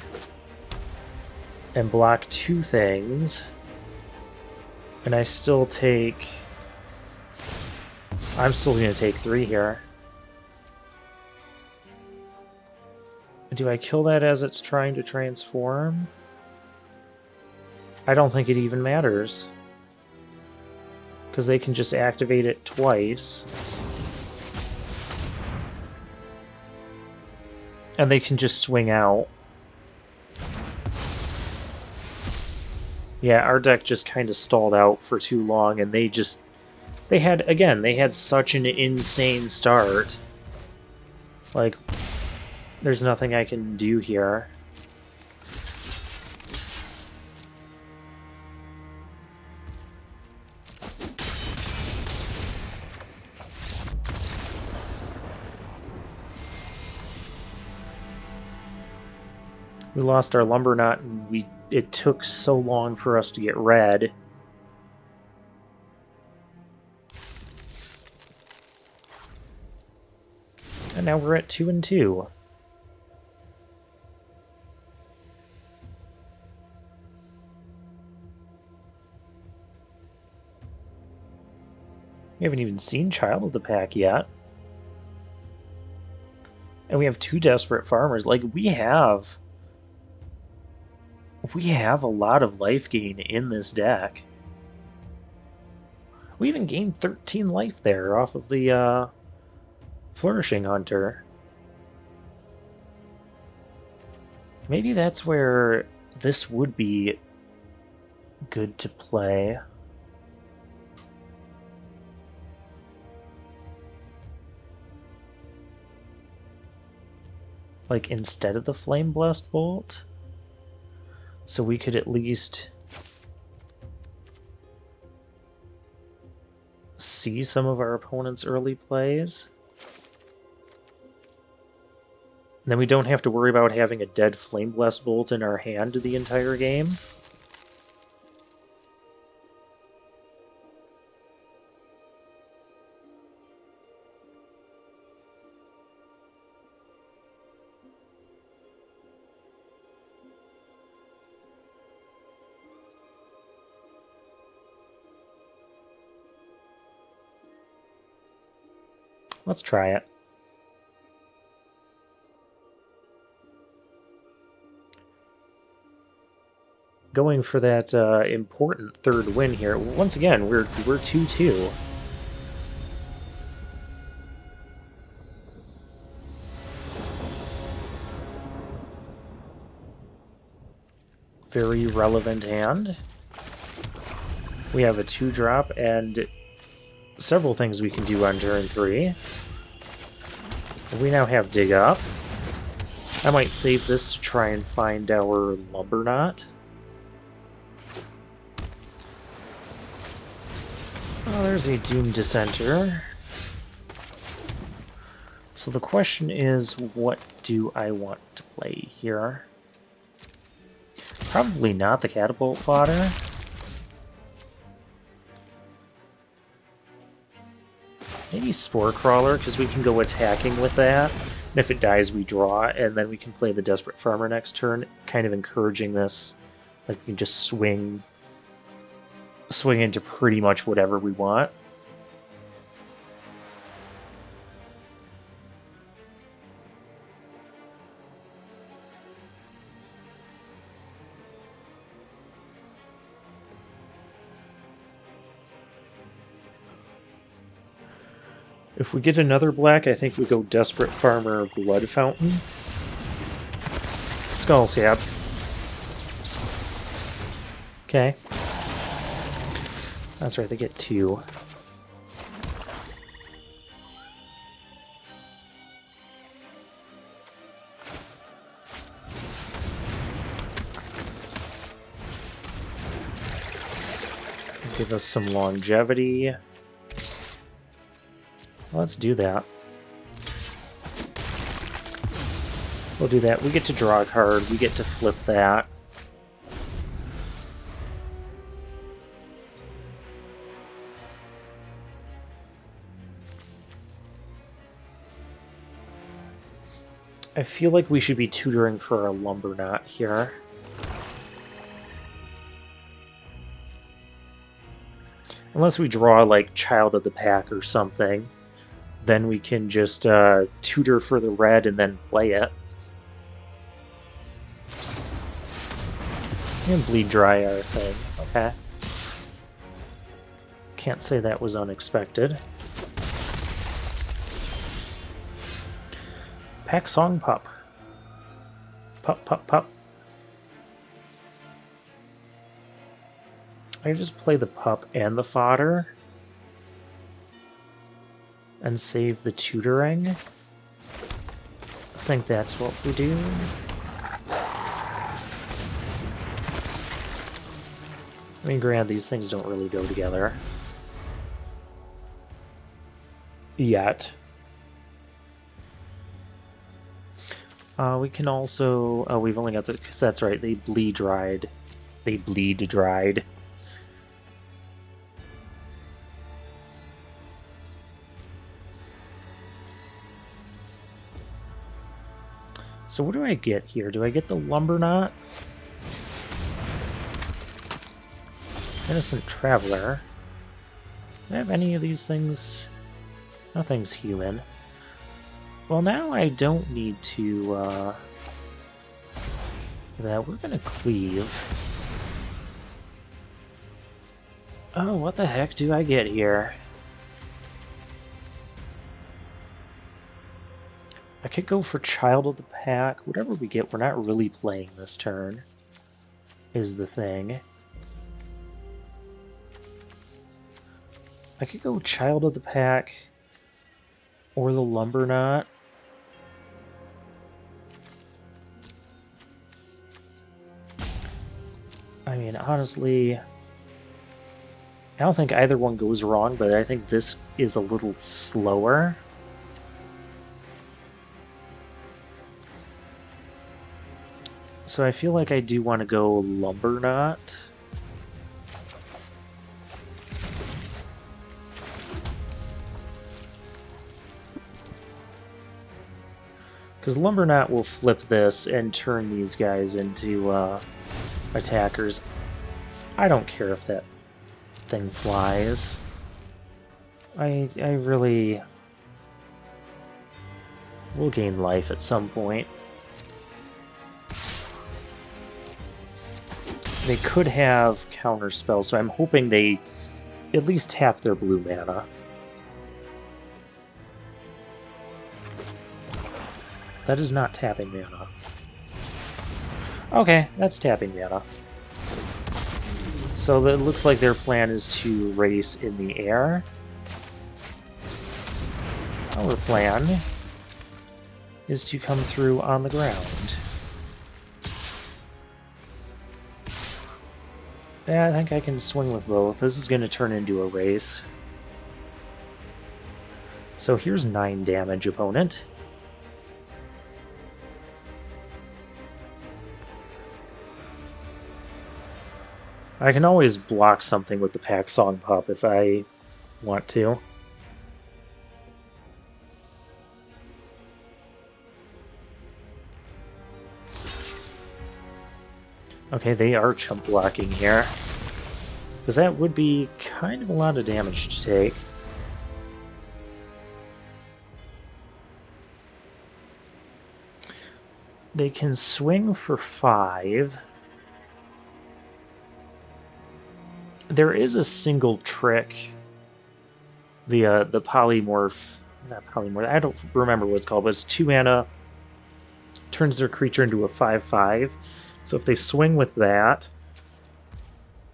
and block 2 things, and I still take... I'm still going to take 3 here. Do I kill that as it's trying to transform? I don't think it even matters, because they can just activate it twice. And they can just swing out. Yeah, our deck just kind of stalled out for too long, and they just They had, again, they had such an insane start. Like, there's nothing I can do here. We lost our Lumberknot, and it took so long for us to get red. And now we're at 2-2. We haven't even seen Child of the Pack yet. And we have 2 desperate farmers. Like, we have a lot of life gain in this deck. We even gained 13 life there off of the Flourishing Hunter. Maybe that's where this would be good to play. Like, instead of the Flame Blessed Bolt? So we could at least see some of our opponent's early plays. And then we don't have to worry about having a dead Flame Blessed Bolt in our hand the entire game. Let's try it. Going for that important third win here. Once again, we're 2-2. Very relevant hand. We have a 2-drop and several things we can do on turn 3. We now have Dig Up. I might save this to try and find our Lumberknot. Oh, there's a Doom Dissenter. So the question is, what do I want to play here? Probably not the Catapult Fodder. Maybe Spore Crawler, because we can go attacking with that. And if it dies, we draw, and then we can play the Desperate Farmer next turn, kind of encouraging this. Like, we can just swing into pretty much whatever we want. If we get another black, I think we go Desperate Farmer, Blood Fountain. Skull Stab. Okay. That's right, they get 2. Give us some longevity. Let's do that. We'll do that. We get to draw a card. We get to flip that. I feel like we should be tutoring for our Lumberknot here. Unless we draw, like, Child of the Pack or something. Then we can just tutor for the red and then play it. And bleed dry our thing. Okay. Can't say that was unexpected. Pack Song Pup. Pup, pup, pup. I just play the pup and the fodder. and save the tutoring. I think that's what we do. I mean, granted, these things don't really go together. Yet. We can also... Oh, we've only got the... Because that's right, they bleed dried. They bleed dried. So what do I get here? Do I get the Lumberknot? Innocent Traveler. Do I have any of these things? Nothing's human. Well, now I don't need to, that. We're gonna cleave. Oh, what the heck do I get here? I could go for Child of the Pack. Whatever we get, we're not really playing this turn, is the thing. I could go Child of the Pack or the Lumberknot. I mean, honestly, I don't think either one goes wrong, but I think this is a little slower. So I feel like I do want to go Lumberknot. Because Lumberknot will flip this and turn these guys into attackers. I don't care if that thing flies. I really will gain life at some point. They could have counter spells, so I'm hoping they at least tap their blue mana. That is not tapping mana. Okay, that's tapping mana. So it looks like their plan is to race in the air. Our plan is to come through on the ground. Yeah, I think I can swing with both. This is going to turn into a race. So here's 9 damage, opponent. I can always block something with the Pack Song Pup if I want to. Okay, they are chump blocking here. Because that would be kind of a lot of damage to take. They can swing for 5. There is a single trick. The polymorph... Not polymorph, I don't remember what it's called, but it's 2 mana. Turns their creature into a 5/5. So if they swing with that,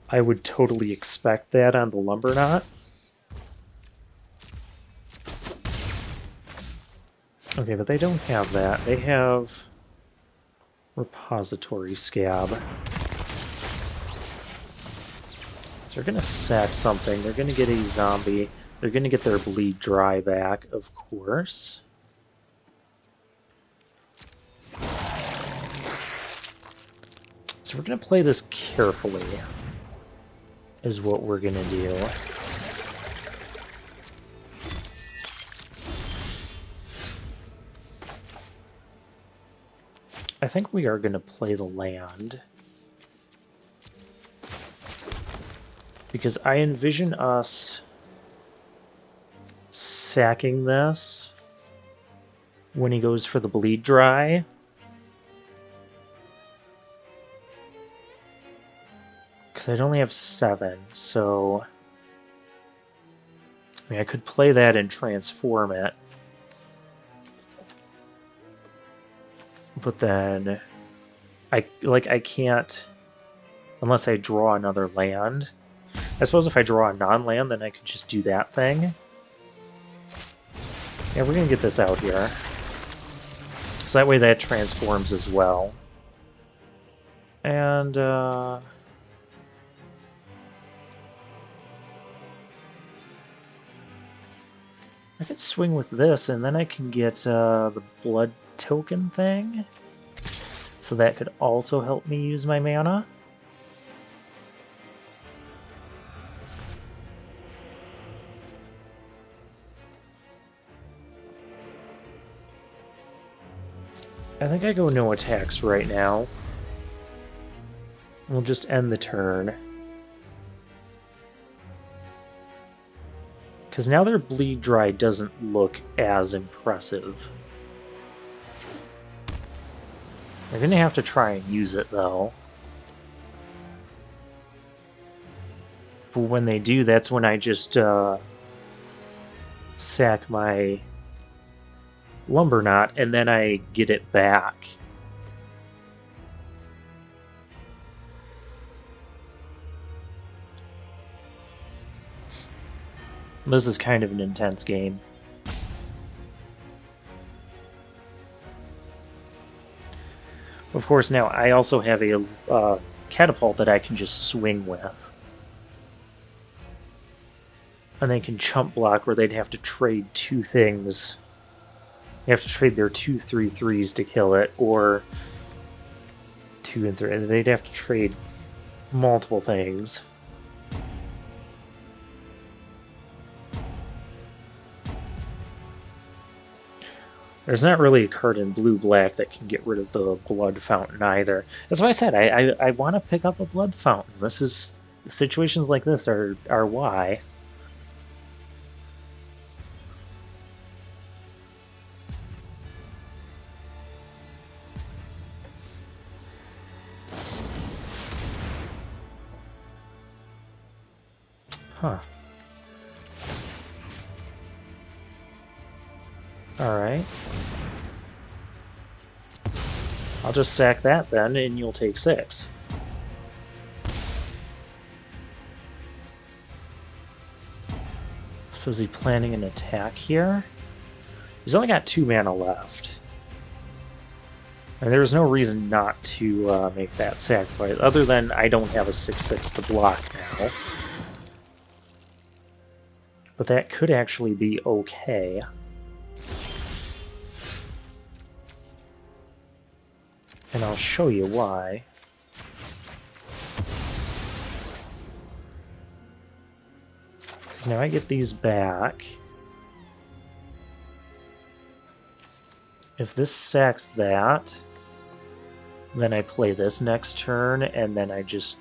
I would totally expect that on the Lumberknot. Okay, but they don't have that. They have Repository Scab. So they're going to sack something. They're going to get a zombie. They're going to get their Bleed Dry back, of course. So we're going to play this carefully, is what we're going to do. I think we are going to play the land. Because I envision us sacking this when he goes for the Bleed Dry. I'd only have 7, so I mean, I could play that and transform it, but then I can't unless I draw another land. I suppose if I draw a non-land, then I could just do that thing. Yeah, we're gonna get this out here. So that way that transforms as well. And, I could swing with this, and then I can get the blood token thing. So that could also help me use my mana. I think I go no attacks right now. We'll just end the turn. Because now their bleed dry doesn't look as impressive. They're gonna have to try and use it though. But when they do, that's when I just sack my Lumberknot and then I get it back. This is kind of an intense game. Of course, now I also have a catapult that I can just swing with. And they can chump block where they'd have to trade two things. You have to trade their 2/3/3s to kill it, or 2 and 3. And they'd have to trade multiple things. There's not really a card in blue-black that can get rid of the blood fountain either. That's why I said I want to pick up a blood fountain. This is situations like this are why. Huh. Alright. I'll just sack that then, and you'll take 6. So is he planning an attack here? He's only got 2 mana left. And there's no reason not to make that sacrifice, other than I don't have a 6/6 to block now. But that could actually be okay. And I'll show you why. Because now I get these back. If this sacks that, then I play this next turn, and then I just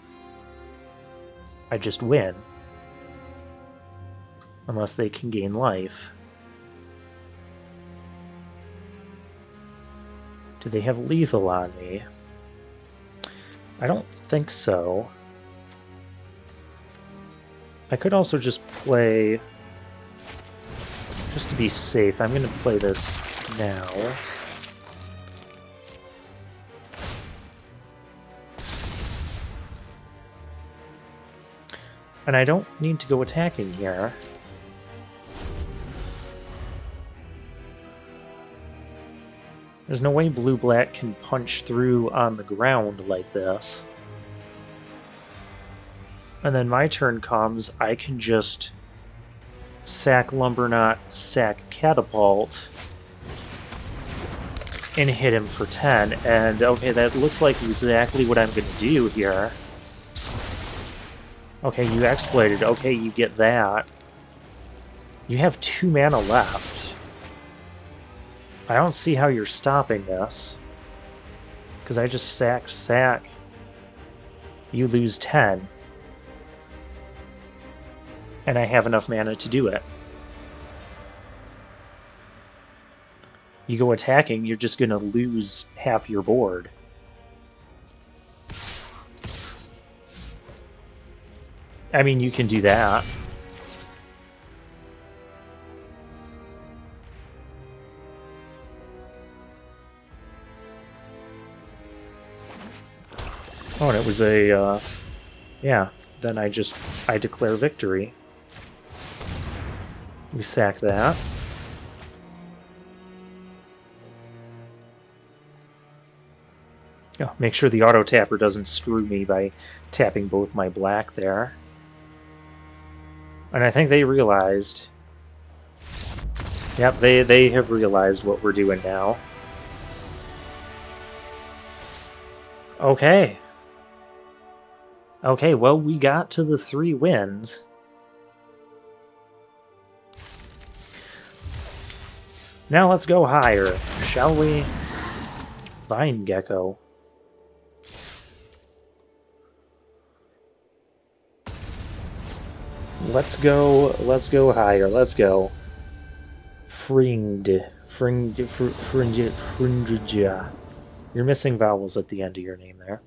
win. Unless they can gain life. Do they have lethal on me? I don't think so. I could also just play... Just to be safe, I'm going to play this now. And I don't need to go attacking here. There's no way blue-black can punch through on the ground like this. And then my turn comes, I can just sack Lumberknot, sack Catapult, and hit him for 10. And okay, that looks like exactly what I'm going to do here. Okay, you exploited. Okay, you get that. You have 2 mana left. I don't see how you're stopping this. Because I just sack. You lose 10. And I have enough mana to do it. You go attacking, you're just going to lose half your board. I mean, you can do that. Oh, and it was a, yeah, then I declare victory. We sack that. Oh, make sure the auto tapper doesn't screw me by tapping both my black there. And I think they realized. Yep, they have realized what we're doing now. Okay. Okay, well, we got to the 3 wins. Now let's go higher, shall we? Vine Gecko. Let's go higher, let's go. Fringed. You're missing vowels at the end of your name there.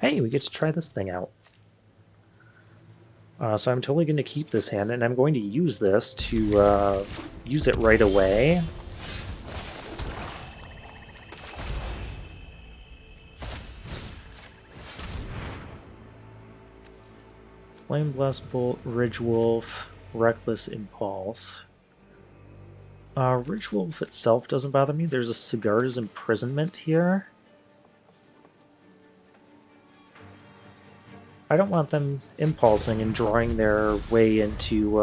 Hey, we get to try this thing out. So I'm totally going to keep this hand, and I'm going to use this to use it right away. Flame Blast Bolt, Ridge Wolf, Reckless Impulse. Ridge Wolf itself doesn't bother me. There's a Cigar's Imprisonment here. I don't want them impulsing and drawing their way into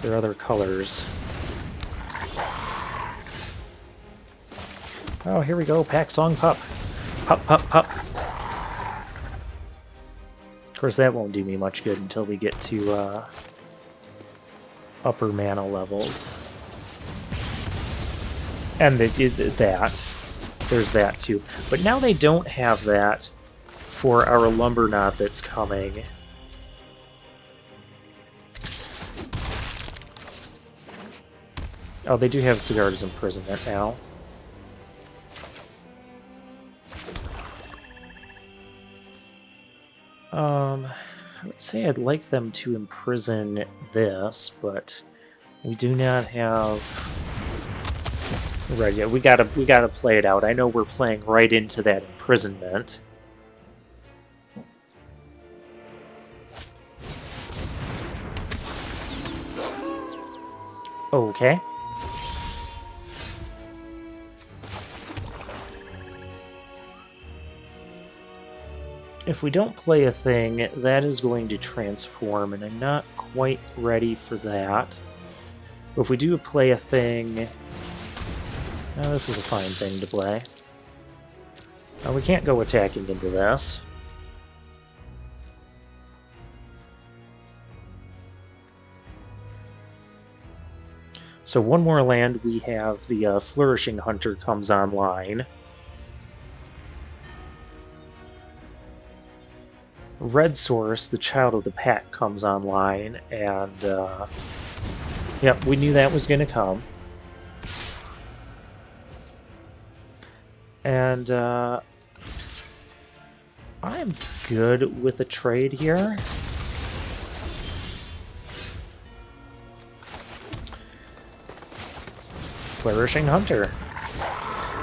their other colors. Oh, here we go. Pack Song Pup. Pup, pup, pup. Of course, that won't do me much good until we get to upper mana levels. And they did that. There's that too. But now they don't have that for our Lumberknot that's coming. Oh, they do have Cigar's Imprisonment now. I would say I'd like them to imprison this, but we do not have... Right, yeah, we gotta play it out. I know we're playing right into that imprisonment. Okay. If we don't play a thing, that is going to transform, and I'm not quite ready for that. But if we do play a thing... Oh, this is a fine thing to play. We can't go attacking into this. So one more land, we have the Flourishing Hunter comes online. Red Source, the Child of the Pack, comes online, and yep, we knew that was going to come. And I'm good with a trade here. Flourishing Hunter.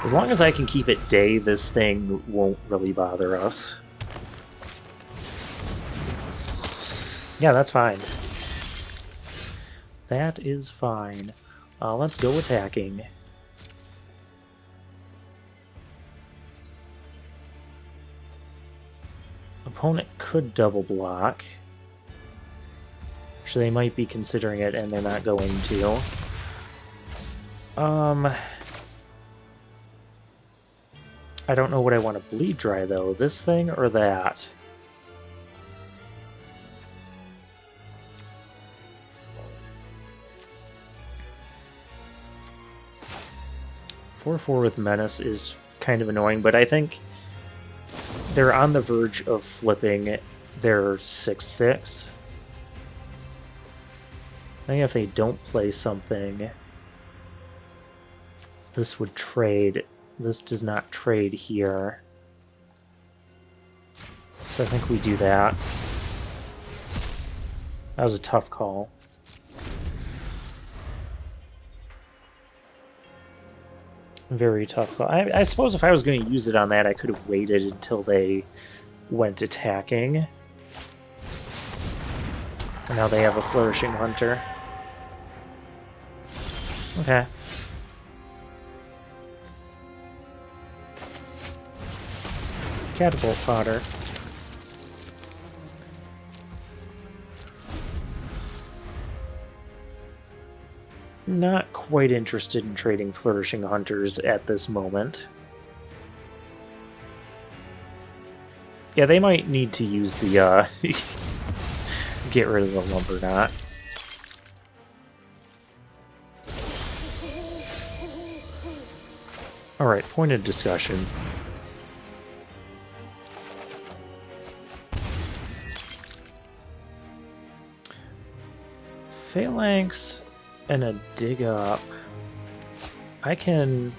As long as I can keep it day, this thing won't really bother us. Yeah, that's fine. That is fine. Let's go attacking. Opponent could double block. Actually, they might be considering it, and they're not going to. I don't know what I want to bleed dry, though. This thing or that? Four with Menace is kind of annoying, but I think they're on the verge of flipping their 6/6. I think if they don't play something, this would trade. This does not trade here. So I think we do that. That was a tough call. Very tough call. I suppose if I was going to use it on that, I could have waited until they went attacking. And now they have a Flourishing Hunter. Okay. Catapult Fodder. Not quite interested in trading Flourishing Hunters at this moment. Yeah, they might need to use the, get rid of the Lumberknot. Alright, point of discussion. Phalanx and a dig up. I can...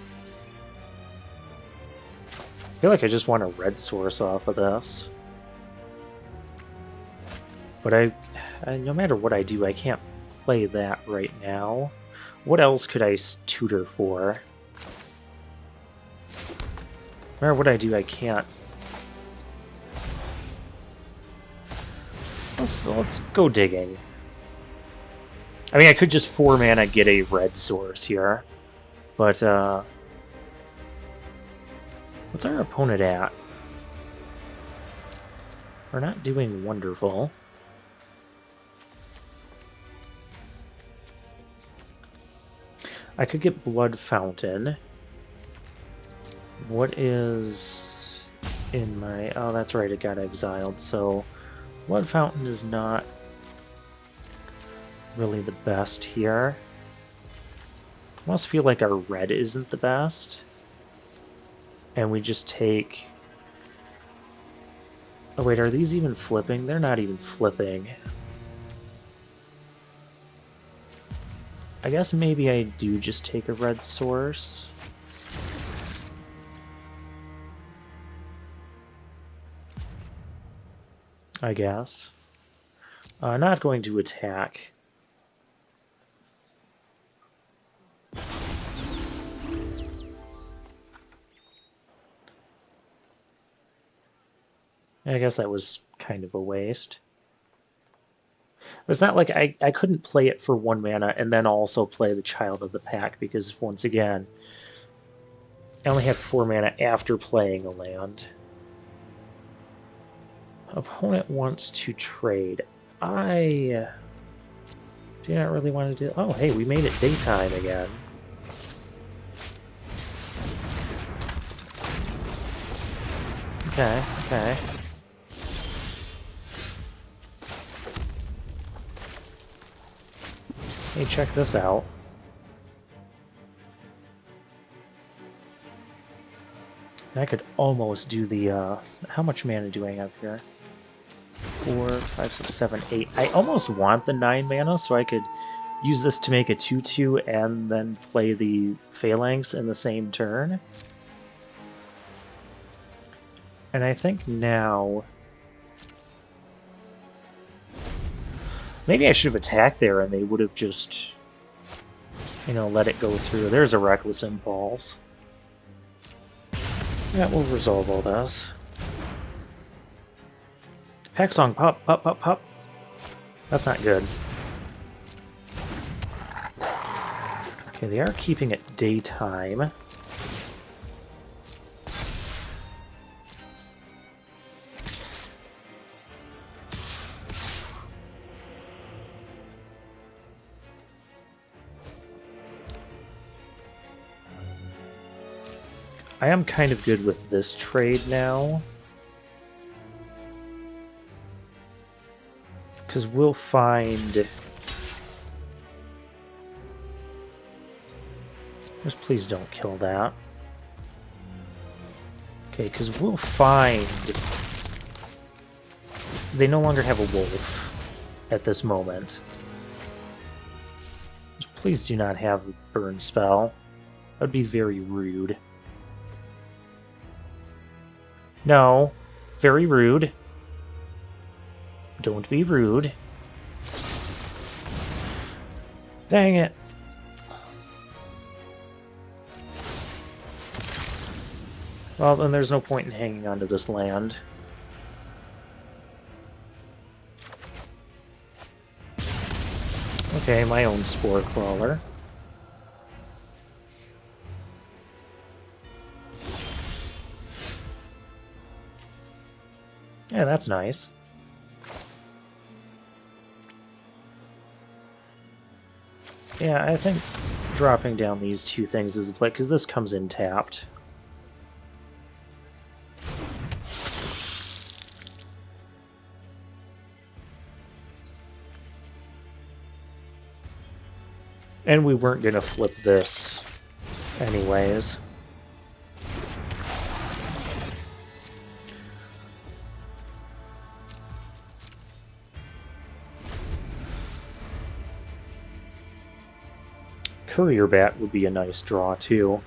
I feel like I just want a red source off of this. But no matter what I do, I can't play that right now. What else could I tutor for? No matter what I do, I can't. Let's go digging. I mean, I could just 4 mana get a red source here, but what's our opponent at? We're not doing wonderful. I could get Blood Fountain. What is in my... Oh, that's right, it got exiled, so Blood Fountain is not really the best here. I almost feel like our red isn't the best. And we just take... Oh wait, are these even flipping? They're not even flipping. I guess maybe I do just take a red source. I guess. Not going to attack. I guess that was kind of a waste. It's not like I couldn't play it for 1 mana and then also play the Child of the Pack, because once again, I only have 4 mana after playing a land. Opponent wants to trade. I do not really want to do... Oh, hey, we made it daytime again. Okay, okay. Hey, check this out. I could almost do the, how much mana do I have here? 4, 5, 6, 7, 8. I almost want the 9 mana so I could use this to make a 2/2 and then play the Phalanx in the same turn. And I think now... Maybe I should have attacked there and they would have just, you know, let it go through. There's a Reckless Impulse. That will resolve all this. Pack Song, pop, pop, pop, pop. That's not good. Okay, they are keeping it daytime. I am kind of good with this trade now. Because we'll find... Just please don't kill that. Okay, because we'll find... They no longer have a wolf at this moment. Just please do not have a burn spell. That would be very rude. No, very rude. Don't be rude. Dang it. Well, then there's no point in hanging onto this land. Okay, my own Spore Crawler. Yeah, that's nice. Yeah, I think dropping down these two things is a play, because this comes in tapped. And we weren't going to flip this anyways. Courier Bat would be a nice draw, too.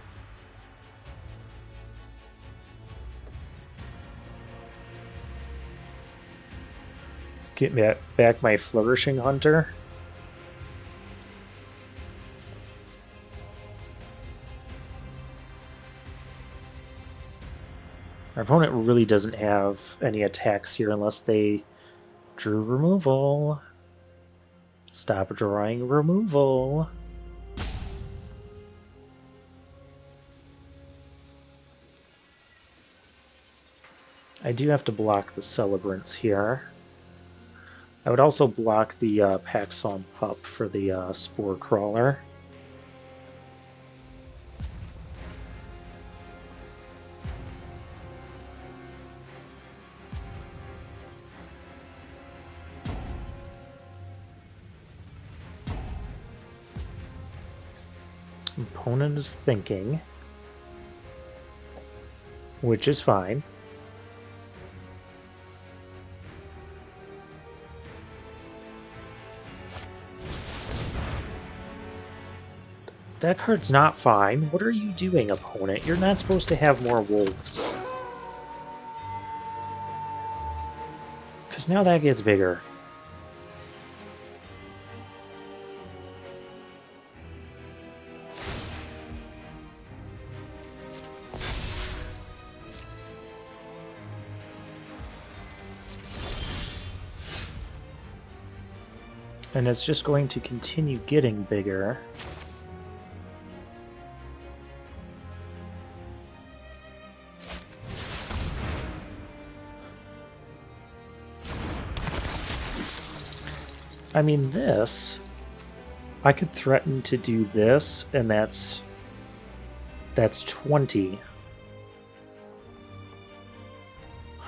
Get back my Flourishing Hunter. Our opponent really doesn't have any attacks here unless they drew removal. Stop drawing removal. I do have to block the Celebrants here. I would also block the Paxson Pup for the Spore Crawler. Opponent is thinking, which is fine. That card's not fine. What are you doing, opponent? You're not supposed to have more wolves. Because now that gets bigger. And it's just going to continue getting bigger. I mean, this, I could threaten to do this, and that's 20.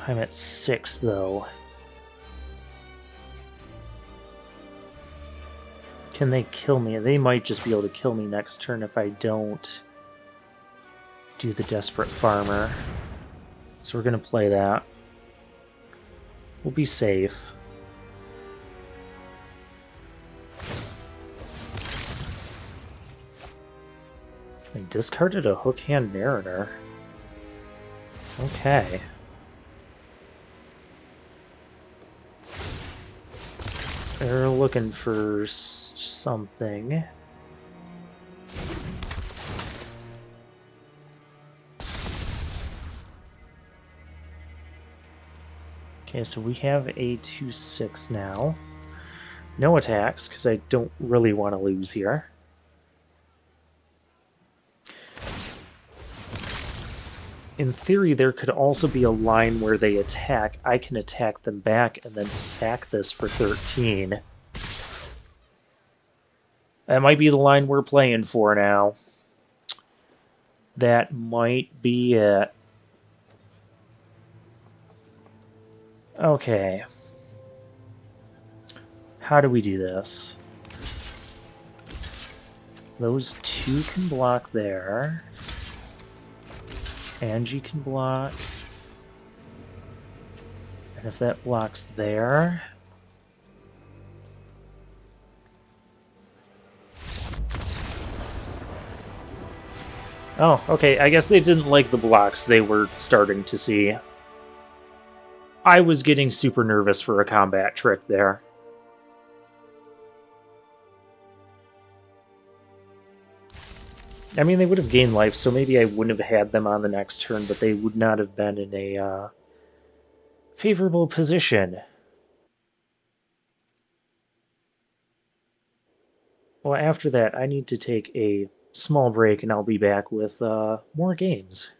I'm at 6, though. Can they kill me? They might just be able to kill me next turn if I don't do the Desperate Farmer. So we're going to play that. We'll be safe. I discarded a Hookhand Mariner. Okay. They're looking for something. Okay, so we have a 2/6 now. No attacks, because I don't really want to lose here. In theory, there could also be a line where they attack. I can attack them back and then sack this for 13. That might be the line we're playing for now. That might be it. Okay. How do we do this? Those two can block there. Anje can block. And if that blocks there... Oh, okay, I guess they didn't like the blocks they were starting to see. I was getting super nervous for a combat trick there. I mean, they would have gained life, so maybe I wouldn't have had them on the next turn, but they would not have been in a favorable position. Well, after that, I need to take a small break, and I'll be back with more games.